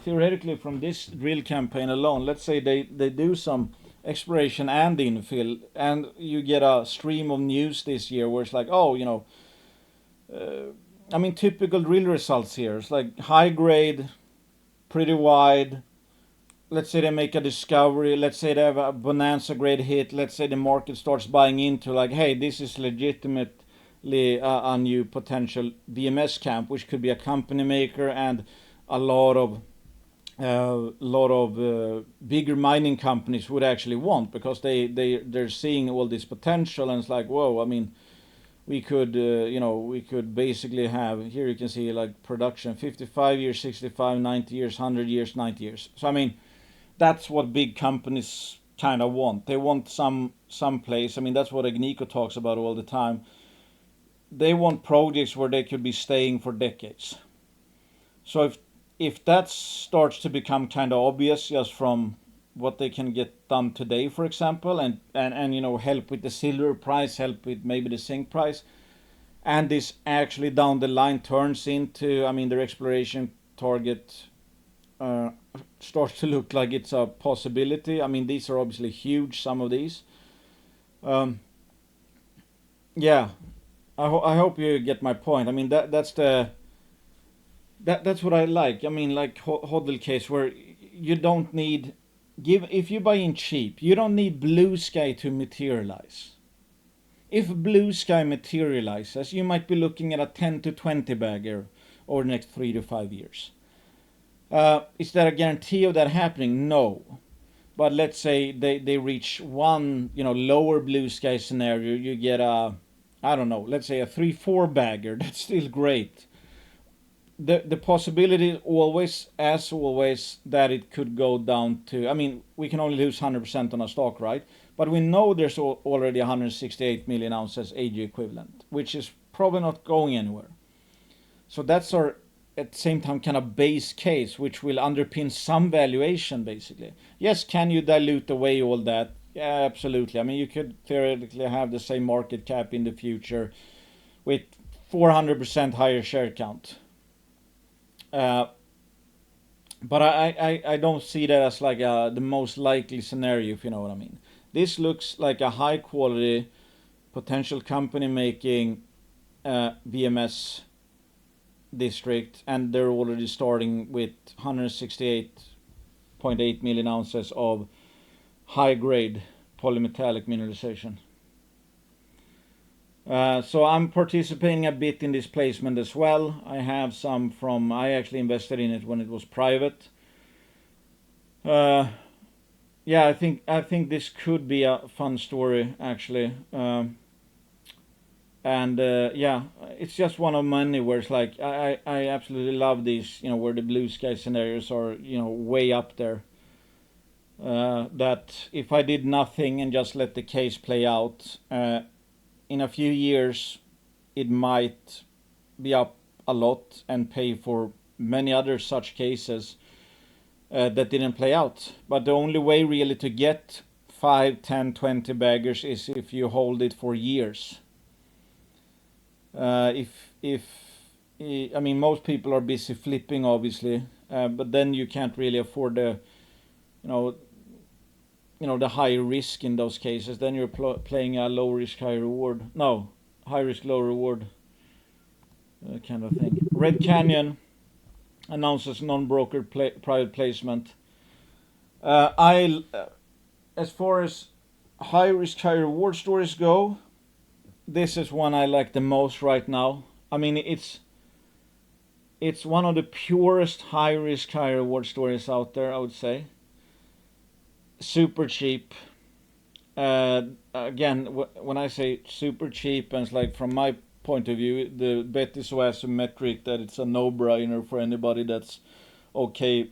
theoretically from this drill campaign alone, let's say they do some exploration and infill, and you get a stream of news this year where it's like, typical drill results here. It's like high grade, pretty wide. Let's say they make a discovery. Let's say they have a bonanza grade hit. Let's say the market starts buying into, like, hey, this is legitimately a new potential VMS camp, which could be a company maker and a lot of bigger mining companies would actually want, because they're seeing all this potential, and it's like, whoa, we could basically have, here you can see like production 55 years, 65, 90 years, 100 years, 90 years. So that's what big companies kind of want. They want some place. That's what Agnico talks about all the time. They want projects where they could be staying for decades. So if that starts to become kind of obvious just from what they can get done today, for example, and help with the silver price, help with maybe the zinc price, and this actually down the line turns into, their exploration target starts to look like it's a possibility. These are obviously huge, some of these. Yeah, I hope you get my point. That's what I like. Like hodl case, where you don't need, if you buy in cheap, you don't need blue sky to materialize. If blue sky materializes, you might be looking at a 10 to 20 bagger over the next 3 to 5 years. Is there a guarantee of that happening? No. But let's say they reach one, lower blue sky scenario, you get let's say a 3-4 bagger. That's still great. the possibility always, as always, that it could go down to. I mean, we can only lose 100% on a stock, right? But we know there's already 168 million ounces AG equivalent, which is probably not going anywhere. So that's our, at the same time, kind of base case, which will underpin some valuation, basically. Yes, can you dilute away all that? Yeah, absolutely. I mean, you could theoretically have the same market cap in the future with 400% higher share count. But I don't see that as like the most likely scenario, if you know what I mean. This looks like a high quality potential company making VMS district, and they're already starting with 168.8 million ounces of high grade polymetallic mineralization. So I'm participating a bit in this placement as well. I have some I actually invested in it when it was private. Yeah, I think this could be a fun story actually. Yeah, it's just one of many where it's like I absolutely love these, where the blue sky scenarios are, way up there. That if I did nothing and just let the case play out, in a few years, it might be up a lot and pay for many other such cases that didn't play out. But the only way really to get 5, 10, 20 baggers is if you hold it for years. I mean, most people are busy flipping, obviously, but then you can't really afford the high risk in those cases. Then you're playing a low risk, high reward. No, high risk, low reward kind of thing. Red Canyon announces non-brokered private placement. As far as high risk, high reward stories go, this is one I like the most right now. I mean, it's one of the purest high risk, high reward stories out there, I would say. Super cheap. Again, when I say super cheap, and it's like from my point of view, the bet is so asymmetric that it's a no-brainer for anybody that's okay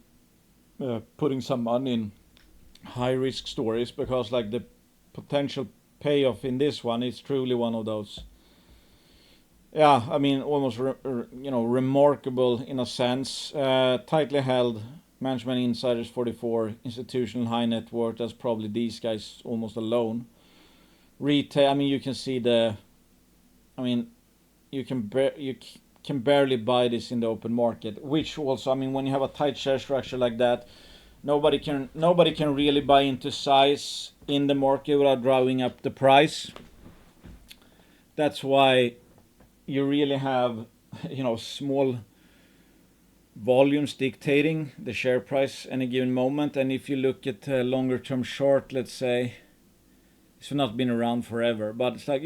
putting some money in high-risk stories, because like the potential payoff in this one is truly one of those. Yeah, I mean, almost remarkable in a sense. Tightly held. Management insiders 44, institutional high net worth. That's probably these guys almost alone. Retail. I mean, you can see the. I mean, you can barely buy this in the open market. Which also, I mean, when you have a tight share structure like that, nobody can really buy into size in the market without driving up the price. That's why you really have, small volumes dictating the share price any given moment. And if you look at a longer term chart, let's say, it's not been around forever, but it's like,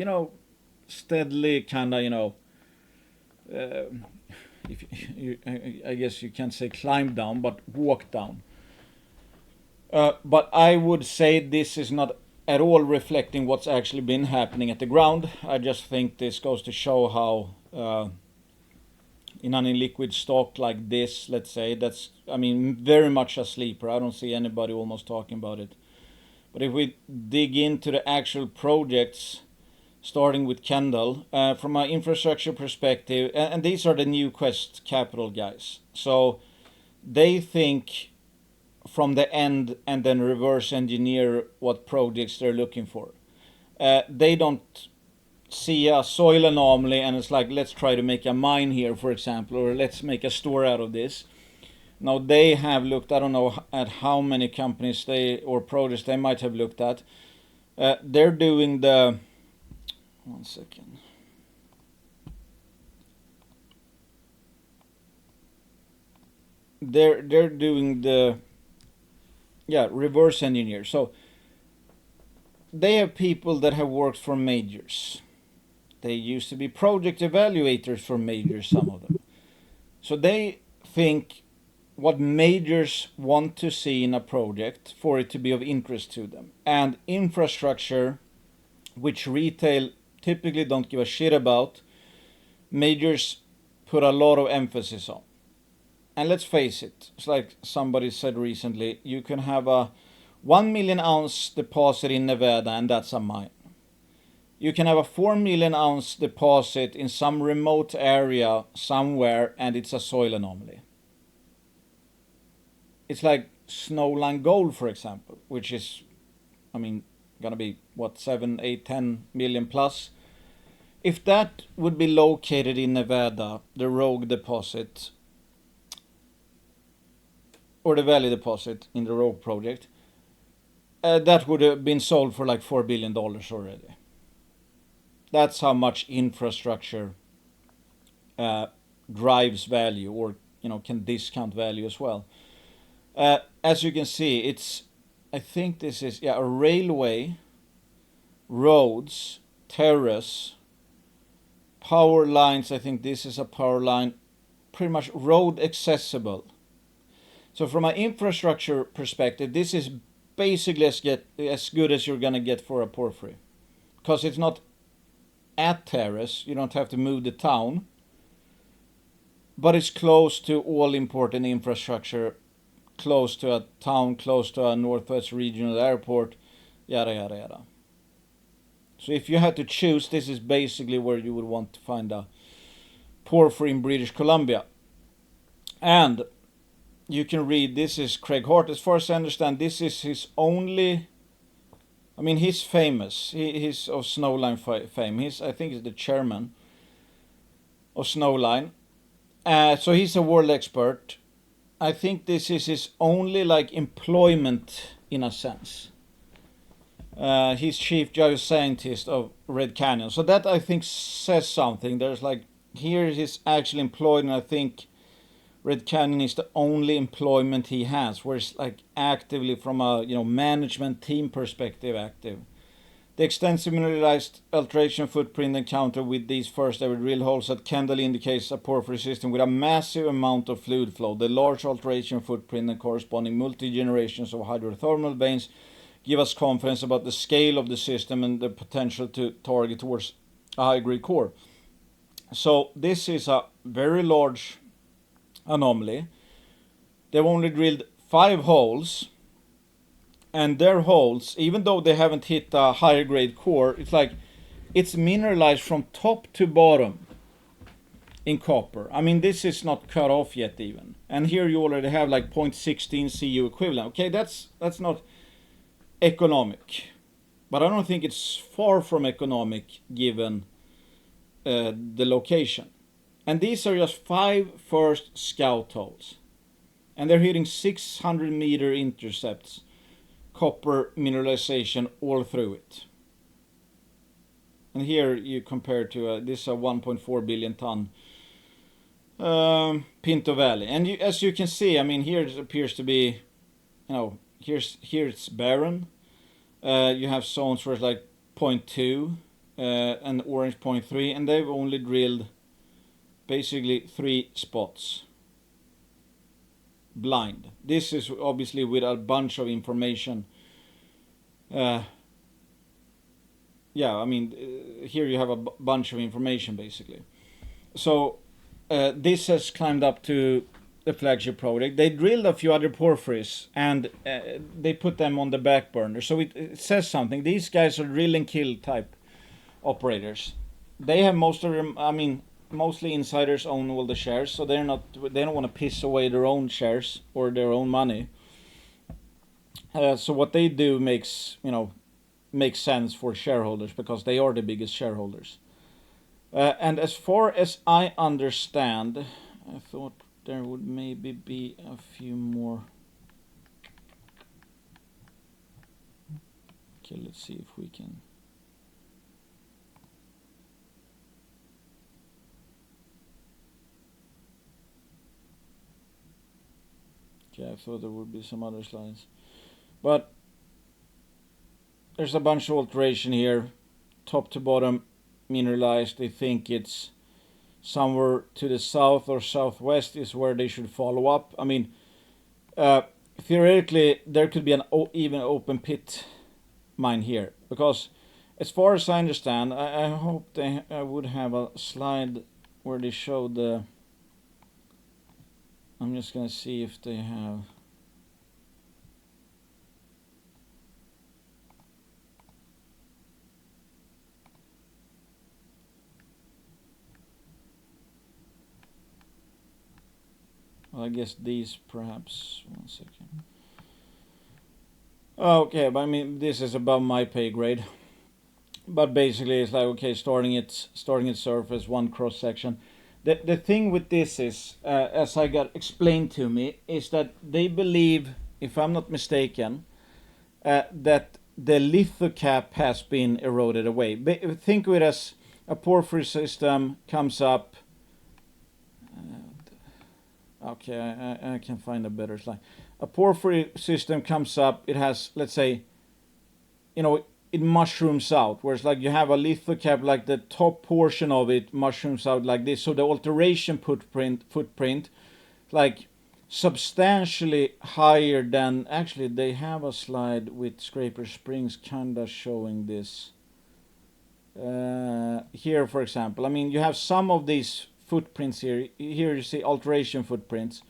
steadily kind of, if I guess you can't say climb down, but walk down. But I would say this is not at all reflecting what's actually been happening at the ground. I just think this goes to show how in an illiquid stock like this, let's say, that's, I mean, very much a sleeper. I don't see anybody almost talking about it. But if we dig into the actual projects, starting with Kendall, from an infrastructure perspective, and these are the new Quest Capital guys. So they think from the end and then reverse engineer what projects they're looking for. They don't see a soil anomaly and it's like, let's try to make a mine here, for example, or let's make a store out of this. Now they have looked, I don't know at how many companies or projects they might have looked at. They're doing the, one second. They're doing the, reverse engineer. So they have people that have worked for majors. They used to be project evaluators for majors, some of them. So they think what majors want to see in a project for it to be of interest to them. And infrastructure, which retail typically don't give a shit about, majors put a lot of emphasis on. And let's face it, it's like somebody said recently, you can have a 1 million ounce deposit in Nevada and that's a mine. You can have a 4 million ounce deposit in some remote area somewhere and it's a soil anomaly. It's like Snowline Gold, for example, which is, I mean, gonna be what, 7, 8, 10 million plus. If that would be located in Nevada, the Rogue deposit, or the Valley deposit in the Rogue project, that would have been sold for like $4 billion already. That's how much infrastructure drives value, or can discount value as well. As you can see, it's, I think this is, a railway, roads, terrace, power lines. I think this is a power line, pretty much road accessible. So from an infrastructure perspective, this is basically as good as you're gonna get for a porphyry, because it's not at terrace. You don't have to move the town, but it's close to all important infrastructure, close to a town, close to a Northwest Regional Airport, yada yada yada. So if you had to choose, this is basically where you would want to find a porphyry in British Columbia. And you can read, this is Craig Hart. As far as I understand, this is his only, I mean, he's famous. He's of Snowline fame. I think he's the chairman of Snowline. So he's a world expert. I think this is his only like employment in a sense. He's chief geoscientist of Red Canyon. So that I think says something. There's like, here he's actually employed, and I think Red Canyon is the only employment he has, where it's like actively from a management team perspective active. The extensive mineralized alteration footprint encountered with these first ever drill holes at Kendall indicates a porphyry system with a massive amount of fluid flow. The large alteration footprint and corresponding multi-generations of hydrothermal veins give us confidence about the scale of the system and the potential to target towards a high-grade core. So this is a very large anomaly. They've only drilled 5 holes, and their holes, even though they haven't hit a higher grade core, it's mineralized from top to bottom in copper. I mean, this is not cut off yet even, and here you already have like 0.16 Cu equivalent. Okay, that's not economic, but I don't think it's far from economic given the location. And these are just 5 first scout holes. And they're hitting 600 meter intercepts, copper mineralization all through it. And here you compare to this is a 1.4 billion ton Pinto Valley. And as you can see, I mean, here it appears to be, here it's barren. You have zones where it's like 0.2 and orange 0.3, and they've only drilled basically 3 spots blind. This is obviously with a bunch of information. I mean, here you have a bunch of information basically. So this has climbed up to the flagship project. They drilled a few other porphyries and they put them on the back burner. So it says something. These guys are drill and kill type operators. They have most of them, I mean, mostly insiders own all the shares, so they don't want to piss away their own shares or their own money. So what they do makes sense for shareholders because they are the biggest shareholders. And as far as I understand, I thought there would maybe be a few more. Okay, let's see if we can. Okay, I thought there would be some other slides. But there's a bunch of alteration here. Top to bottom mineralized. They think it's somewhere to the south or southwest is where they should follow up. I mean, theoretically, there could be an even open pit mine here. Because as far as I understand, I hope I would have a slide where they show the... I'm just gonna see if they have. Well, I guess these perhaps. 1 second. Okay, but I mean this is above my pay grade. But basically, it's like okay, starting its surface, one cross section. The thing with this is, as I got explained to me, is that they believe, if I'm not mistaken, that the lithocap has been eroded away. Think of it as a porphyry system comes up. Okay, I can find a better slide. A porphyry system comes up. It has, let's say, it mushrooms out, whereas like you have a lithocap, like the top portion of it mushrooms out like this, so the alteration footprint like substantially higher than, actually they have a slide with Scraper Springs kinda showing this here, for example. I mean, you have some of these footprints here you see alteration footprints.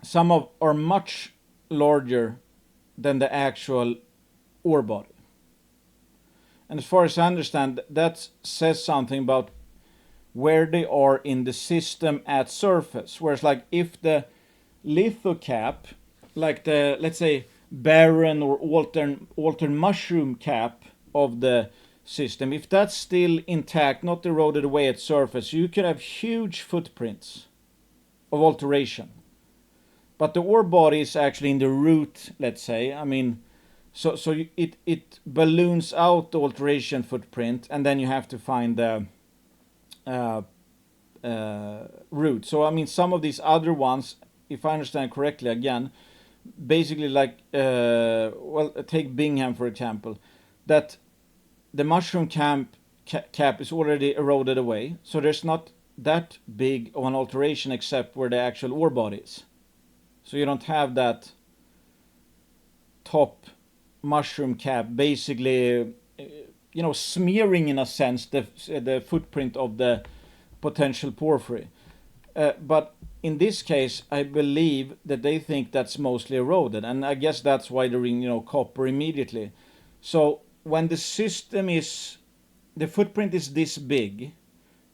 Some are much larger than the actual ore body. And as far as I understand, that says something about where they are in the system at surface. Whereas like if the lithocap, like the, let's say, barren or altered mushroom cap of the system, if that's still intact, not eroded away at surface, you could have huge footprints of alteration. But the ore body is actually in the root, let's say. I mean, so it balloons out the alteration footprint, and then you have to find the root. So I mean, some of these other ones, if I understand correctly, again, basically like well, take Bingham for example, that the mushroom cap is already eroded away, so there's not that big of an alteration except where the actual ore body is. So you don't have that top mushroom cap basically smearing in a sense the footprint of the potential porphyry. But in this case, I believe that they think that's mostly eroded, and I guess that's why they're in copper immediately. So when the system is, the footprint is this big,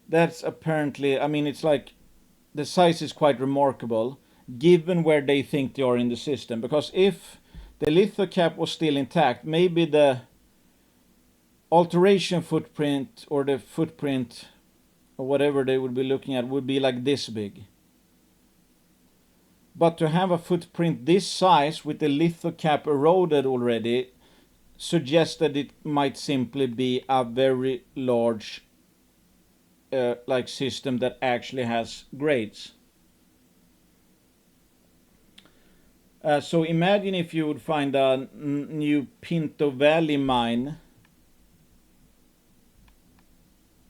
that's apparently, I mean, it's like the size is quite remarkable given where they think they are in the system. Because if the lithocap was still intact, maybe the alteration footprint or the footprint or whatever they would be looking at would be like this big. But to have a footprint this size with the lithocap eroded already suggests that it might simply be a very large system that actually has grades. So imagine if you would find a new Pinto Valley mine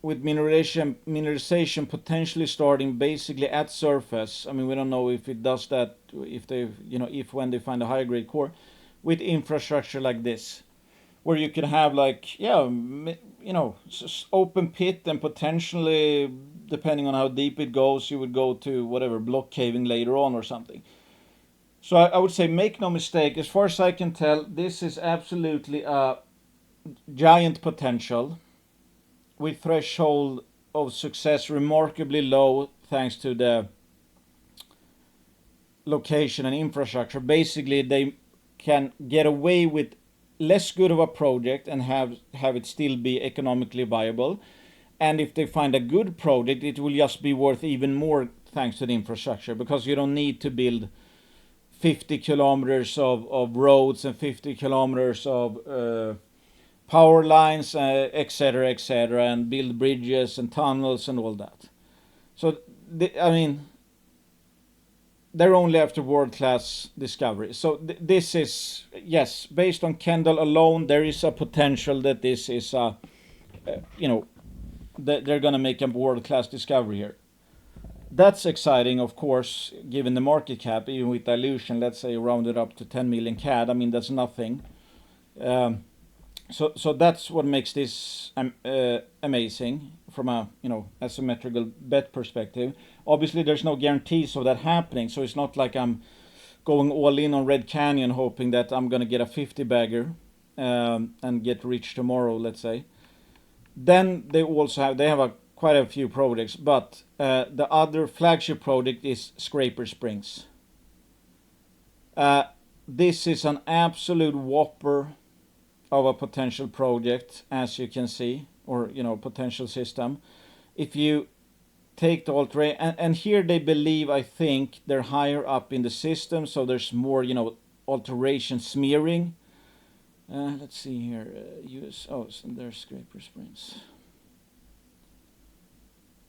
with mineralization potentially starting basically at surface. I mean, we don't know if it does that, if when they find a higher grade core, with infrastructure like this, where you could have open pit, and potentially, depending on how deep it goes, you would go to whatever block caving later on or something. So I would say, make no mistake, as far as I can tell, this is absolutely a giant potential with threshold of success remarkably low thanks to the location and infrastructure. Basically, they can get away with less good of a project and have it still be economically viable. And if they find a good project, it will just be worth even more thanks to the infrastructure, because you don't need to build 50 kilometers of roads and 50 kilometers of power lines, etc., and build bridges and tunnels and all that. So, they're only after world-class discovery. So this is, yes, based on Kendall alone, there is a potential that this is they're going to make a world-class discovery here. That's exciting, of course, given the market cap, even with dilution, let's say rounded up to 10 million CAD. I mean, that's nothing. So that's what makes this amazing from a asymmetrical bet perspective. Obviously, there's no guarantees of that happening, so it's not like I'm going all in on Red Canyon hoping that I'm gonna get a 50 bagger and get rich tomorrow, let's say. Then they also have quite a few projects, but the other flagship project is Scraper Springs. This is an absolute whopper of a potential project, as you can see, or potential system. If you take the alteration, and here they believe, I think they're higher up in the system, so there's more alteration smearing. Let's see here, US. Oh, so there's Scraper Springs.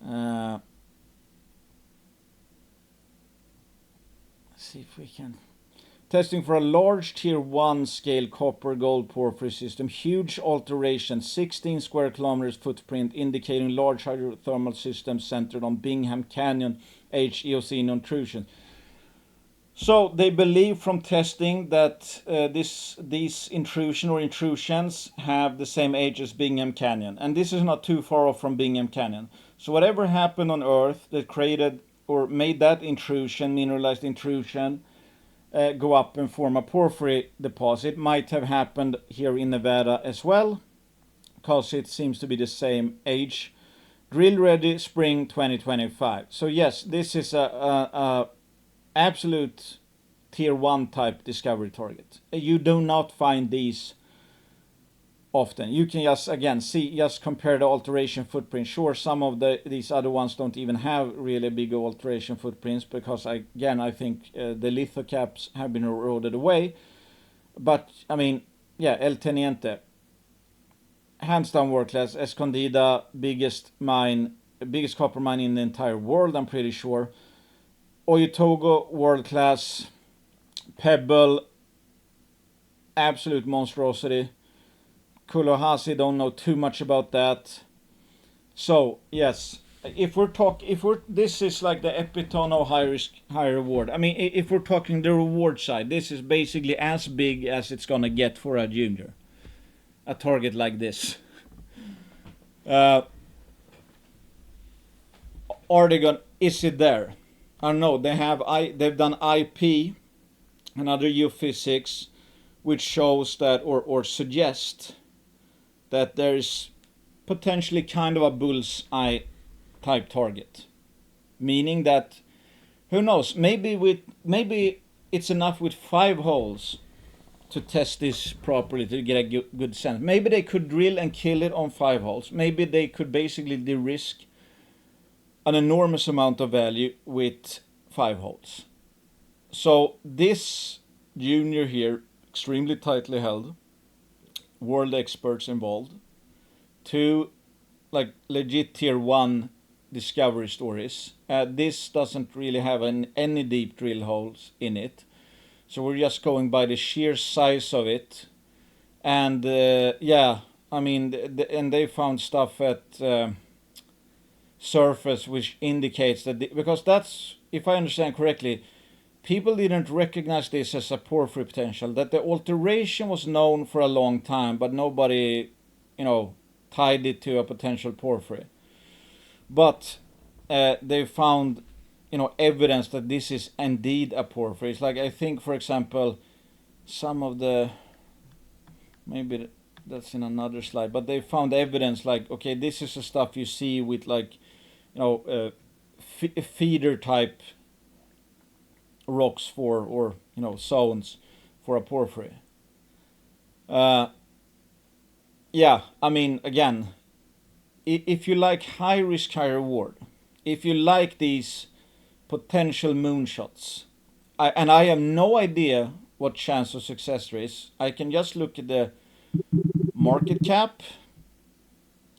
Let's see if we can. Testing for a large tier 1 scale copper gold porphyry system. Huge alteration, 16 square kilometers footprint, indicating large hydrothermal systems centered on Bingham Canyon age Eocene intrusion. So they believe from testing that these intrusions have the same age as Bingham Canyon. And this is not too far off from Bingham Canyon. So whatever happened on Earth that created or made that intrusion, mineralized intrusion, go up and form a porphyry deposit might have happened here in Nevada as well, because it seems to be the same age. Drill ready spring 2025. So yes, this is a absolute tier 1 type discovery target. You do not find these often. You can just compare the alteration footprint. Sure, some of these other ones don't even have really big alteration footprints because I think the lithocaps have been eroded away. But I mean, yeah, El Teniente, hands down world class. Escondida, biggest copper mine in the entire world, I'm pretty sure. Oyotogo, world class. Pebble, absolute monstrosity. Kulahasi, don't know too much about that. So yes, this is like the epitome of high risk, high reward. I mean, if we're talking the reward side, this is basically as big as it's gonna get for a junior, a target like this. Are they gonna? Is it there? I don't know. They've done IP, another geophysics, which shows that or suggests that there's potentially kind of a bullseye type target, meaning that who knows, maybe it's enough with 5 holes to test this properly to get a good sense. Maybe they could drill and kill it on 5 holes. Maybe they could basically de-risk an enormous amount of value with 5 holes. So this junior here, extremely tightly held, world experts involved, 2 like legit tier 1 discovery stories. This doesn't really have any deep drill holes in it, so we're just going by the sheer size of it. And I mean, and they found stuff at surface which indicates that because that's, if I understand correctly, people didn't recognize this as a porphyry potential, that the alteration was known for a long time, but nobody, tied it to a potential porphyry. But they found, evidence that this is indeed a porphyry. It's like, I think, for example, some of the, maybe that's in another slide, but they found evidence like, okay, this is the stuff you see with like, feeder type rocks for, or zones for a porphyry. I mean, again, if you like high risk, high reward, if you like these potential moonshots, I have no idea what chance of success there is. I can just look at the market cap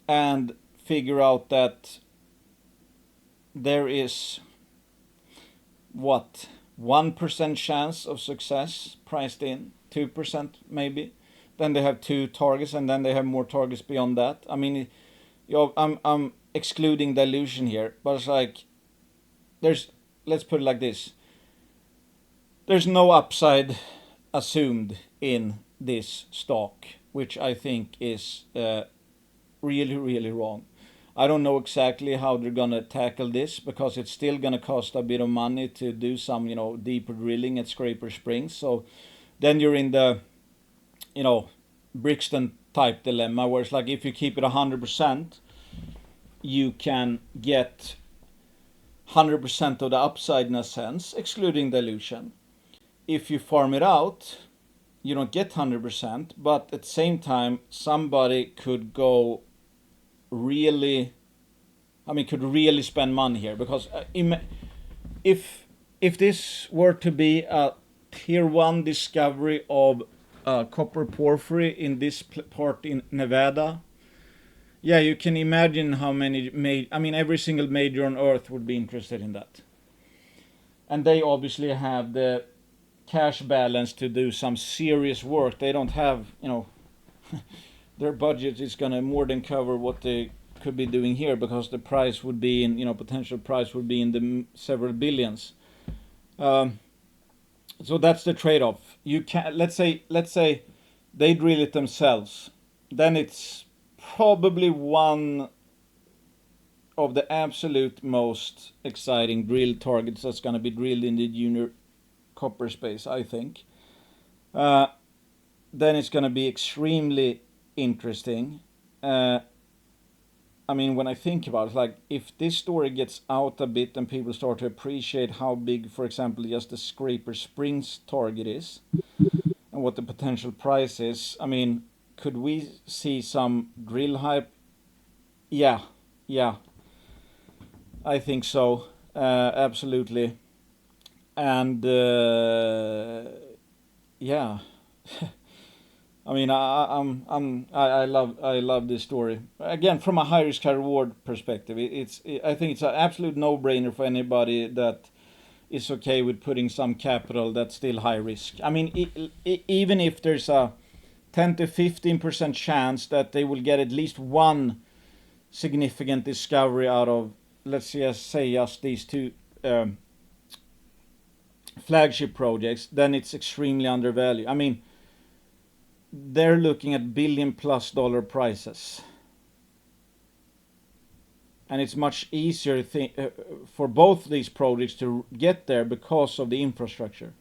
and figure out that there is 1% chance of success priced in, 2% maybe. Then they have 2 targets, and then they have more targets beyond that. I mean, I'm excluding dilution here, but it's like let's put it like this: there's no upside assumed in this stock which I think is really, really wrong. I don't know exactly how they're gonna tackle this because it's still gonna cost a bit of money to do some, deeper drilling at Scraper Springs. So then you're in the, Brixton type dilemma where it's like if you keep it 100%, you can get 100% of the upside in a sense, excluding dilution. If you farm it out, you don't get 100%, but at the same time, somebody could go really, could really spend money here because if this were to be a tier 1 discovery of copper porphyry in this part in Nevada, yeah, you can imagine how many every single major on earth would be interested in that. And they obviously have the cash balance to do some serious work. They don't have, their budget is going to more than cover what they could be doing here because the price would be in, potential price would be in the several billions. So that's the trade-off. You can let's say they drill it themselves, then it's probably one of the absolute most exciting drill targets that's going to be drilled in the junior copper space, I think. Then it's going to be extremely interesting. When I think about it, like if this story gets out a bit and people start to appreciate how big, for example, just the Scraper Springs target is and what the potential price is, could we see some drill hype? Yeah, I think so, absolutely. And yeah, I love this story. Again, from a high risk high reward perspective, I think it's an absolute no-brainer for anybody that is okay with putting some capital that's still high risk. Even if there's a 10 to 15% chance that they will get at least one significant discovery out of, let's just say, just these two flagship projects, then it's extremely undervalued. They're looking at $1 billion+ prices. And it's much easier for both these projects to get there because of the infrastructure.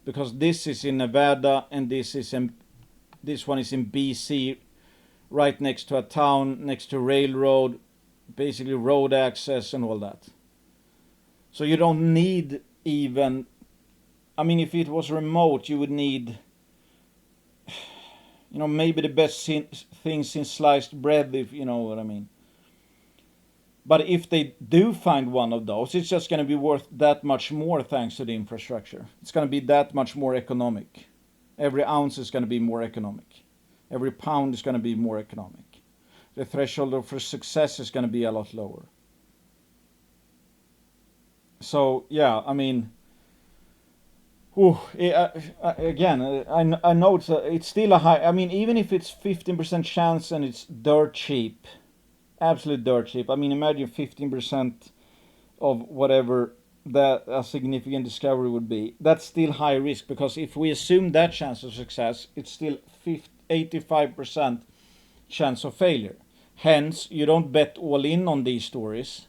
Because this is in Nevada and this one is in BC, right next to a town, next to railroad, basically road access and all that. So you don't need even, if it was remote, you would need, maybe the best thing since sliced bread, if you know what I mean. But if they do find one of those, it's just going to be worth that much more thanks to the infrastructure. It's going to be that much more economic. Every ounce is going to be more economic. Every pound is going to be more economic. The threshold for success is going to be a lot lower. So, yeah, again, I know it's still a high, even if it's 15% chance and it's dirt cheap, absolute dirt cheap. Imagine 15% of whatever that a significant discovery would be. That's still high risk because if we assume that chance of success, it's still 85% chance of failure. Hence, you don't bet all in on these stories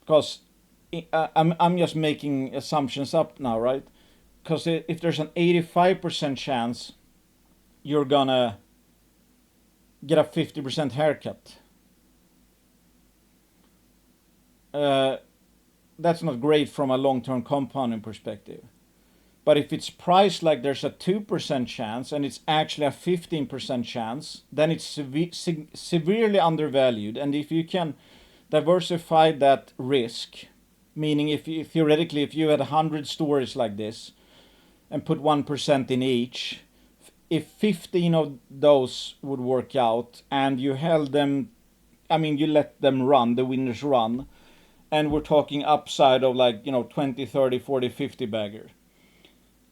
because I'm just making assumptions up now, right? Because if there's an 85% chance you're gonna get a 50% haircut, that's not great from a long-term compounding perspective. But if it's priced like there's a 2% chance and it's actually a 15% chance, then it's severely undervalued. And if you can diversify that risk, meaning if theoretically if you had 100 stories like this and put 1% in each, if 15 of those would work out and you held them, you let them run, the winners run, and we're talking upside of 20, 30, 40, 50 bagger.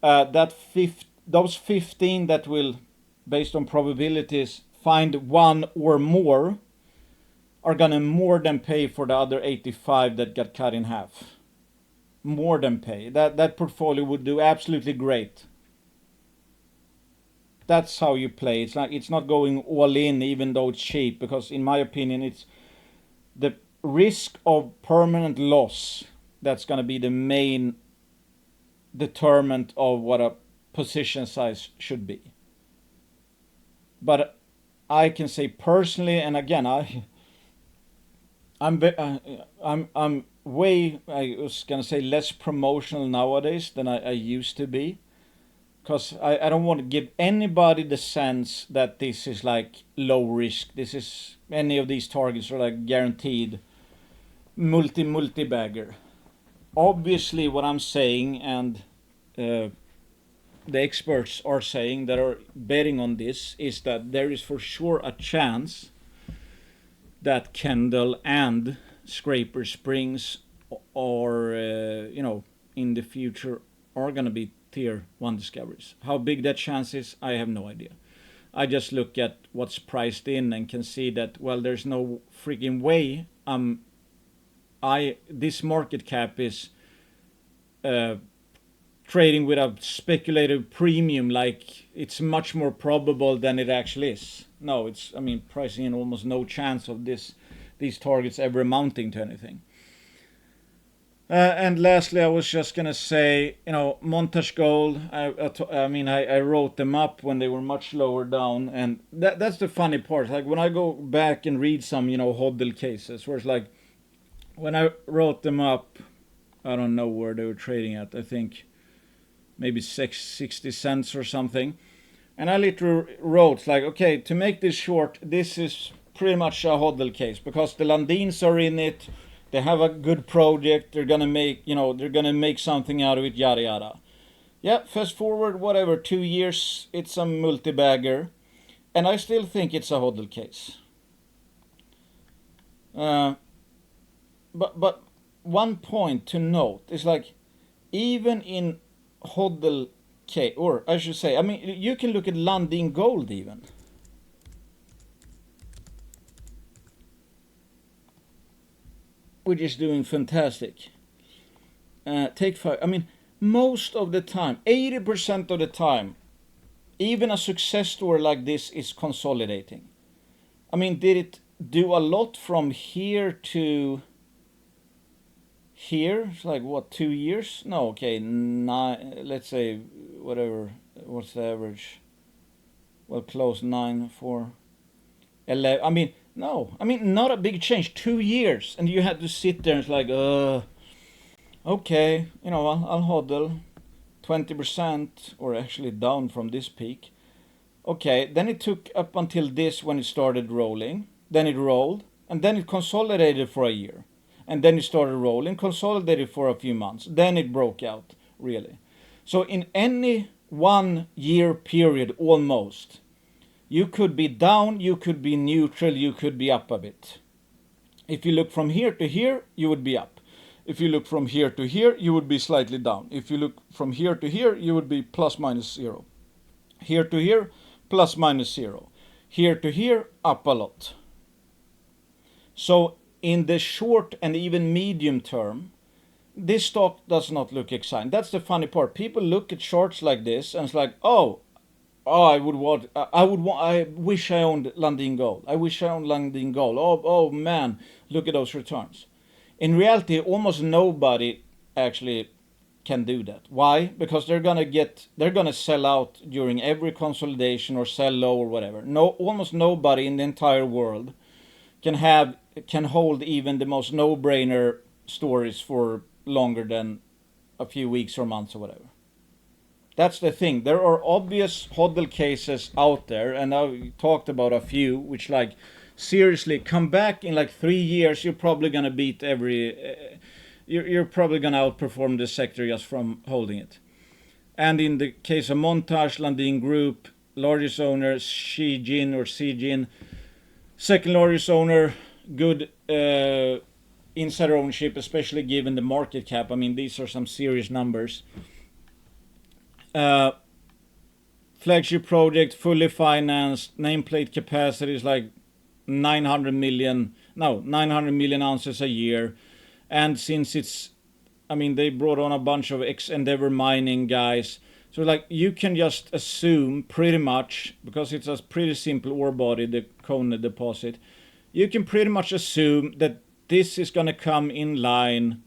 Those 15 that will, based on probabilities, find one or more are gonna more than pay for the other 85 that got cut in half. More than pay. That portfolio would do absolutely great. that's how you play. It's not going all in, even though it's cheap, because in my opinion, it's the risk of permanent loss that's going to be the main determinant of what a position size should be. But I can say personally, and again, I'm way, I was gonna say, less promotional nowadays than I used to be, because I don't want to give anybody the sense that this is like low risk. This is, any of these targets are like guaranteed multi bagger. Obviously, what I'm saying, and the experts are saying that are betting on this, is that there is for sure a chance that Kendall and Scraper Springs or in the future are going to be tier 1 discoveries. How big that chance is, I have no idea. I just look at what's priced in and can see that, well, there's no freaking way this market cap is trading with a speculative premium, like it's much more probable than it actually is. No, pricing in almost no chance of these targets ever amounting to anything. And lastly, I was just gonna say, Montage Gold. I wrote them up when they were much lower down, and that's the funny part. Like when I go back and read some, hodl cases, where it's like, when I wrote them up, I don't know where they were trading at. I think maybe 60 cents or something. And I literally wrote like, okay, to make this short, this is pretty much a hodl case, because the Landins are in it. They have a good project. They're gonna make something out of it. Yada yada. Yeah. Fast forward, whatever, 2 years, it's a multi-bagger, and I still think it's a hodl case. But one point to note is, like, even in hodl case, or I should say, you can look at Landin Gold even. Which is doing fantastic. Take 5. Most of the time, 80% of the time, even a success story like this is consolidating. Did it do a lot from here to here? It's like, what, 2 years? No, okay, 9, let's say, whatever, what's the average? Well, close 9, 4, 11. No, not a big change. 2 years, and you had to sit there and it's like, okay, I'll hodl 20%, or actually down from this peak. Okay, then it took up until this when it started rolling. Then it rolled, and then it consolidated for a year. And then it started rolling, consolidated for a few months. Then it broke out, really. So in any 1 year period, almost, you could be down, you could be neutral, you could be up a bit. If you look from here to here, you would be up. If you look from here to here, you would be slightly down. If you look from here to here, you would be plus minus 0. Here to here, plus minus 0. Here to here, up a lot. So in the short and even medium term, this stock does not look exciting. That's the funny part. People look at charts like this and it's like, I wish I owned Landin Gold. I wish I owned Landin Gold. Oh man, look at those returns. In reality, almost nobody actually can do that. Why? Because they're gonna sell out during every consolidation or sell low or whatever. Almost nobody in the entire world can hold even the most no-brainer stories for longer than a few weeks or months or whatever. That's the thing. There are obvious hodl cases out there, and I talked about a few, which, like, seriously, come back in like 3 years, you're probably gonna beat you're probably gonna outperform the sector just from holding it. And in the case of Montage, Landin Group, largest owner Xijin, second largest owner, good insider ownership, especially given the market cap. These are some serious numbers. Flagship project, fully financed, nameplate capacity is like 900 million ounces a year. And since it's I mean, they brought on a bunch of ex-Endeavor mining guys. So like you can just assume pretty much, because it's a pretty simple ore body, the Kone deposit, you can pretty much assume that this is going to come in line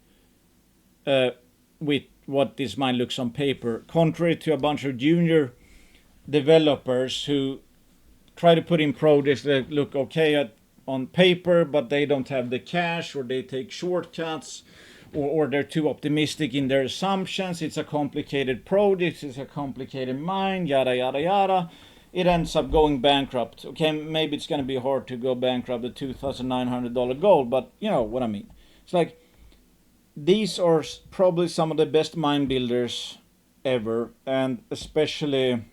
with what this mine looks on paper, contrary to a bunch of junior developers who try to put in projects that look okay on paper, but they don't have the cash, or they take shortcuts, or they're too optimistic in their assumptions. It's a complicated project, it's a complicated mine, yada yada yada. It ends up going bankrupt. Okay, maybe it's going to be hard to go bankrupt at $2,900 gold, but you know what I mean. It's like these are probably some of the best mine builders ever, and especially,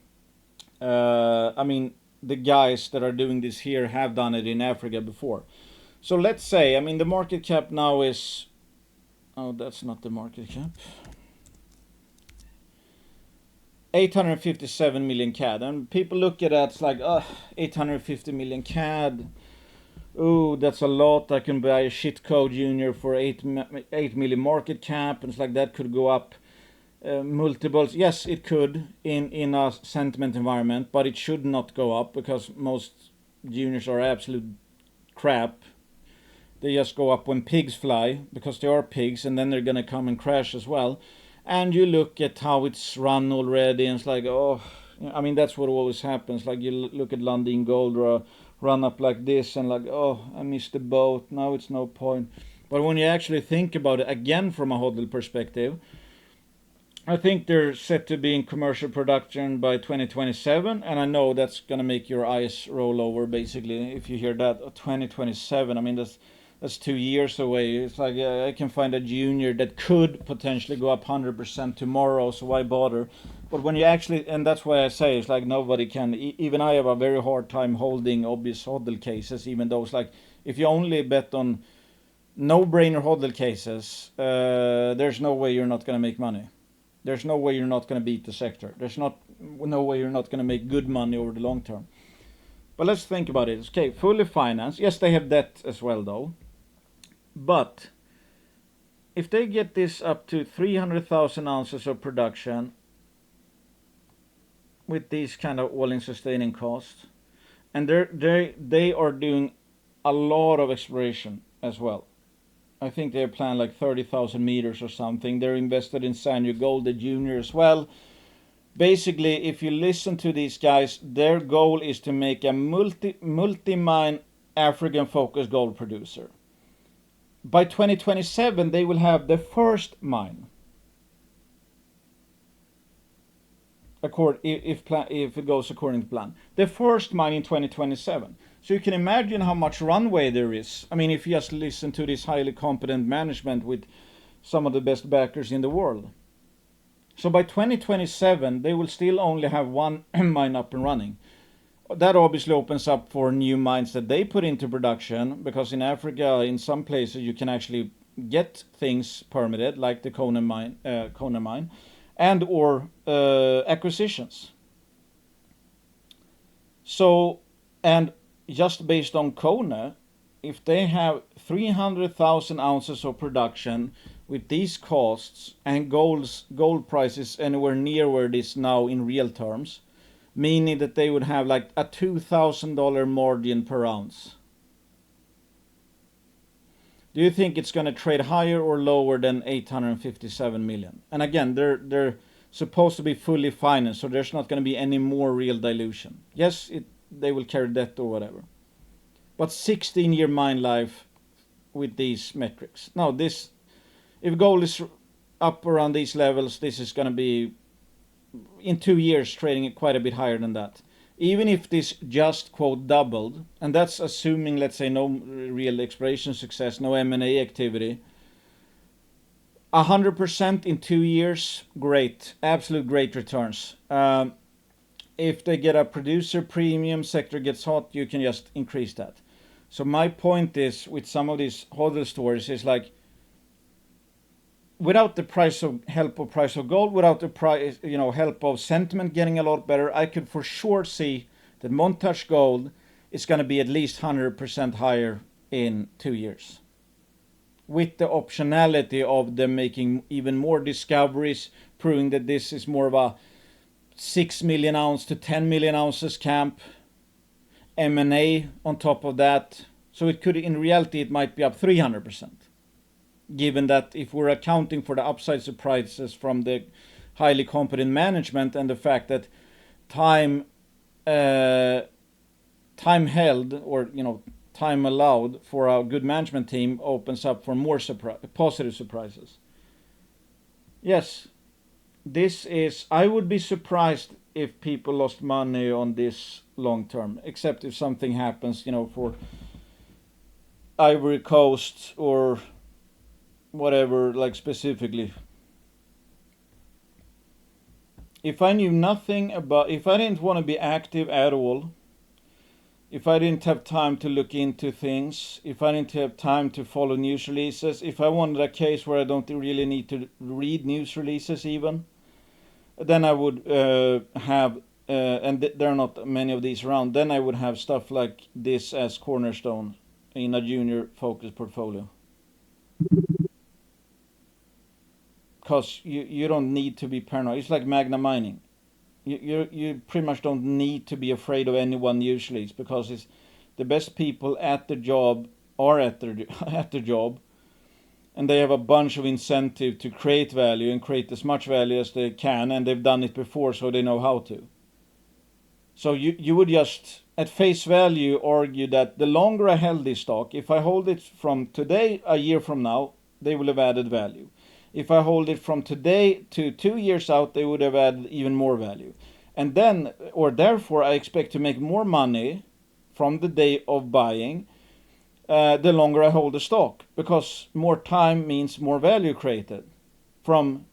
I mean, the guys that are doing this here have done it in Africa before. So let's say, I mean, the market cap now is, oh, that's not the market cap, 857 million CAD, and people look at that, it's like, 850 million CAD. Oh, that's a lot. I can buy a shitco junior for 8 million market cap, and it's like that could go up multiples. Yes, it could in a sentiment environment, but it should not go up because most juniors are absolute crap. They just go up when pigs fly, because they are pigs, and then they're gonna come and crash as well. And you look at how it's run already, and it's like, oh, I mean, that's what always happens. Like you look at Lundin Gold run up like this, and like, oh, I missed the boat. Now it's no point. But when you actually think about it again from a HODL perspective, I think they're set to be in commercial production by 2027, and I know that's gonna make your eyes roll over. Basically, if you hear that 2027, I mean that's 2 years away. It's like I can find a junior that could potentially go up 100% tomorrow, so why bother? But when you actually, and that's why I say it's like nobody can, even I have a very hard time holding obvious HODL cases, even though it's like if you only bet on no-brainer HODL cases, there's no way you're not going to make money. There's no way you're not going to beat the sector. There's no way you're not going to make good money over the long term. But let's think about it. Okay, fully financed. Yes, they have debt as well though. But if they get this up to 300,000 ounces of production with these kind of all-in sustaining costs, and they are doing a lot of exploration as well. I think they planned like 30,000 meters or something. They're invested in Sanyo Gold, the junior as well. Basically, if you listen to these guys, their goal is to make a multi-mine African-focused gold producer. By 2027, they will have the first mine. If it goes according to plan. The first mine in 2027. So you can imagine how much runway there is. I mean, if you just listen to this highly competent management with some of the best backers in the world. So by 2027, they will still only have one mine up and running. That obviously opens up for new mines that they put into production, because in Africa, in some places, you can actually get things permitted, like the Kone mine, and or acquisitions. So, and just based on Kone, if they have 300,000 ounces of production with these costs and gold prices anywhere near where it is now in real terms, meaning that they would have like a $2,000 margin per ounce. Do you think it's going to trade higher or lower than 857 million? And again, they're supposed to be fully financed, so there's not going to be any more real dilution. Yes, they will carry debt or whatever. But 16-year mine life with these metrics. Now, if gold is up around these levels, this is going to be in 2 years trading quite a bit higher than that. Even if this just quote doubled, and that's assuming, let's say, no real exploration success, no M&A activity, 100% in 2 years, great, absolute great returns. If they get a producer premium, sector gets hot, you can just increase that. So my point is, with some of these HODL stories, is like, without the price of gold, without the help of sentiment getting a lot better, I could for sure see that Montage Gold is going to be at least 100% higher in 2 years. with the optionality of them making even more discoveries, proving that this is more of a 6 million ounce to 10 million ounces camp, M&A on top of that. So it could, in reality, it might be up 300%. Given that if we're accounting for the upside surprises from the highly competent management and the fact that time held, or time allowed for a good management team opens up for more positive surprises. Yes, this is, I would be surprised if people lost money on this long term, except if something happens, for Ivory Coast or whatever, like specifically. If I knew nothing about, if I didn't want to be active at all, if I didn't have time to look into things, if I didn't have time to follow news releases, if I wanted a case where I don't really need to read news releases even, then I would have, and there are not many of these around, then I would have stuff like this as cornerstone in a junior focused portfolio. Because you don't need to be paranoid. It's like Magna Mining. You pretty much don't need to be afraid of anyone usually. It's because it's the best people at the job are at the job, and they have a bunch of incentive to create value and create as much value as they can, and they've done it before, so they know how to. So you would just at face value argue that the longer I held this stock, if I hold it from today, a year from now, they will have added value. If I hold it from today to 2 years out, they would have added even more value. And then, or therefore, I expect to make more money from the day of buying the longer I hold the stock, because more time means more value created from,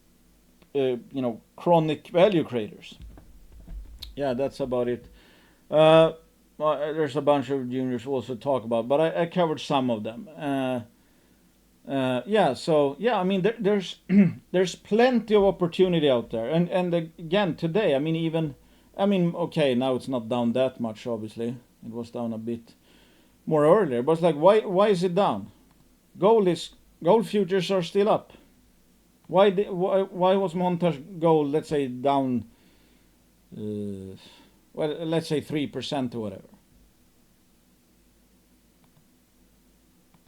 chronic value creators. Yeah, that's about it. Well, there's a bunch of juniors to also talk about, but I covered some of them. I mean, there's there's plenty of opportunity out there, and again today, okay, now it's not down that much. Obviously, it was down a bit more earlier, but it's like, why is it down? Gold futures are still up. Why was Montage Gold, let's say, down? Let's say 3% or whatever.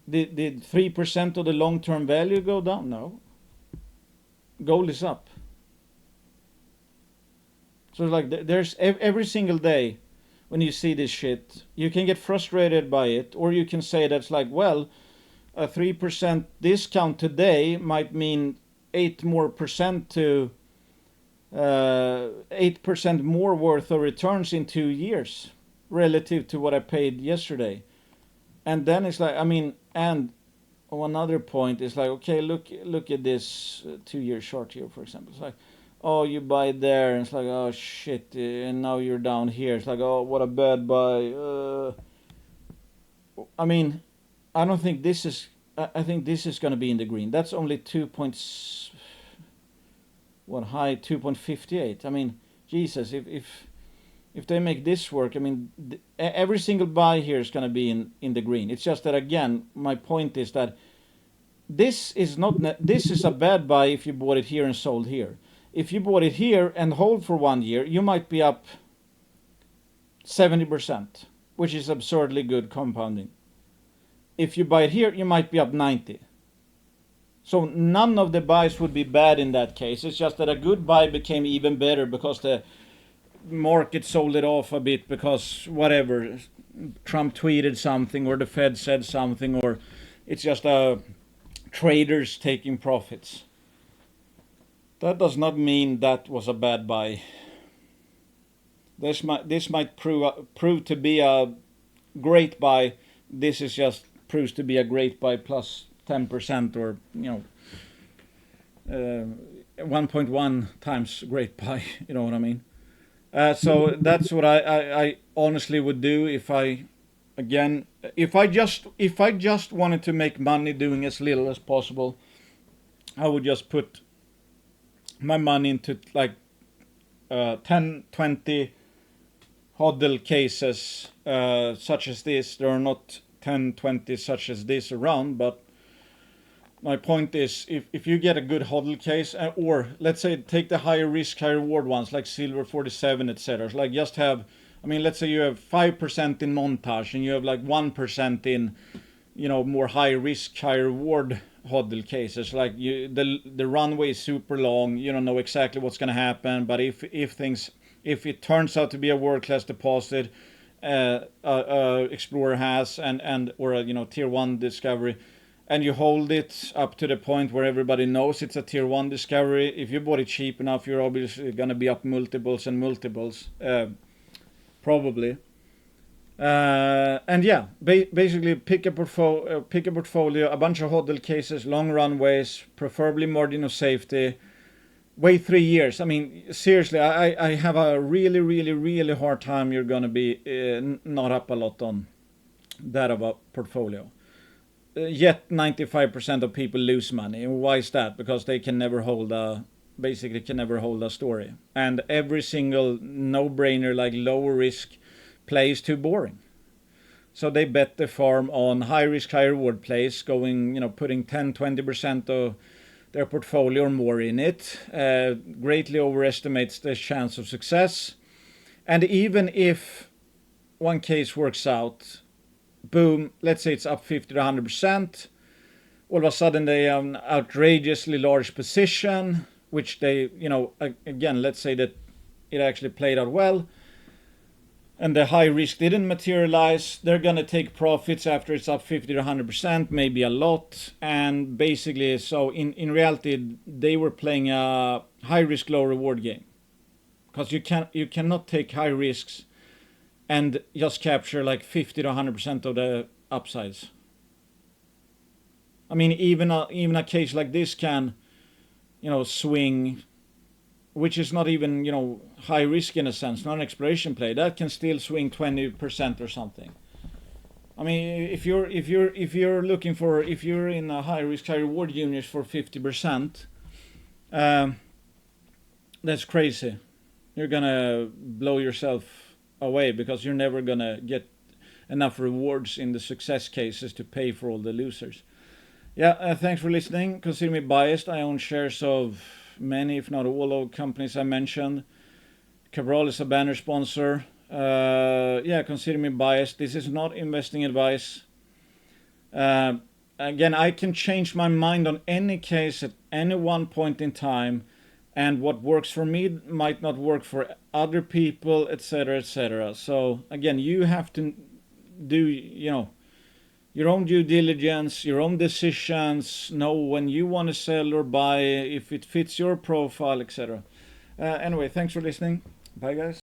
Did 3% of the long-term value go down? No. Gold is up. So like there's every single day when you see this shit, you can get frustrated by it, or you can say that's like, well, a 3% discount today might mean 8% more to 8% more worth of returns in 2 years relative to what I paid yesterday. And then it's like, and another point is like, okay, look at this 2-year chart here, for example. It's like, oh, you buy there, and it's like, oh shit, and now you're down here. It's like, oh, what a bad buy. I don't think this is. I think this is going to be in the green. That's only 2.58. Jesus, if they make this work, every single buy here is going to be in the green. It's just that, again, my point is that this is a bad buy if you bought it here and sold here. If you bought it here and hold for 1 year, you might be up 70%, which is absurdly good compounding. If you buy it here, you might be up 90%. So none of the buys would be bad in that case. It's just that a good buy became even better because the market sold it off a bit because whatever, Trump tweeted something or the Fed said something, or it's just traders taking profits. That does not mean that was a bad buy. This might prove to be a great buy. This is just proves to be a great buy plus 10%, or 1.1 times great buy. You know what I mean? So that's what I honestly would do if I just wanted to make money doing as little as possible. I would just put my money into like 10, 20 hodl cases such as this. There are not 10, 20 such as this around, but my point is, if you get a good hodl case, or let's say take the higher risk, higher reward ones like silver 47, etc. Like just have, I mean, let's say you have 5% in Montage and you have like 1% in, more high risk, high reward hodl cases. Like the runway is super long. You don't know exactly what's going to happen, but if it turns out to be a world class deposit, explorer has and or a tier 1 discovery, and you hold it up to the point where everybody knows it's a tier 1 discovery, if you bought it cheap enough, you're obviously going to be up multiples and multiples, probably. And yeah, basically pick a portfolio, a bunch of hodl cases, long runways, preferably margin of safety. Wait 3 years. I mean, seriously, I have a really, really, really hard time. You're going to be not up a lot on that of a portfolio. Yet 95% of people lose money. And why is that? Because they can never hold a story. And every single no-brainer, like lower risk play is too boring. So they bet the farm on high risk, high reward plays, putting 10-20% of their portfolio or more in it, greatly overestimates the chance of success. And even if one case works out, boom, let's say it's up 50 to 100%, all of a sudden they have an outrageously large position, which they, again, let's say that it actually played out well, and the high risk didn't materialize. They're going to take profits after it's up 50 to 100%, maybe a lot. And basically, so in reality, they were playing a high risk, low reward game. Because you cannot take high risks and just capture like 50 to 100% of the upsides. I mean, even a case like this can, swing, which is not even, high risk in a sense, not an exploration play. That can still swing 20% or something. I mean, if you're in a high risk, high reward unit for 50%, that's crazy. You're gonna blow yourself away because you're never gonna get enough rewards in the success cases to pay for all the losers. Yeah, thanks for listening. Consider me biased. I own shares of many, if not all, of companies I mentioned. Cabral is a banner sponsor. Consider me biased. This is not investing advice. Again, I can change my mind on any case at any one point in time, and what works for me might not work for other people, etc., etc. So again, you have to do, your own due diligence, your own decisions, know when you want to sell or buy, if it fits your profile, etc. Anyway, thanks for listening. Bye, guys.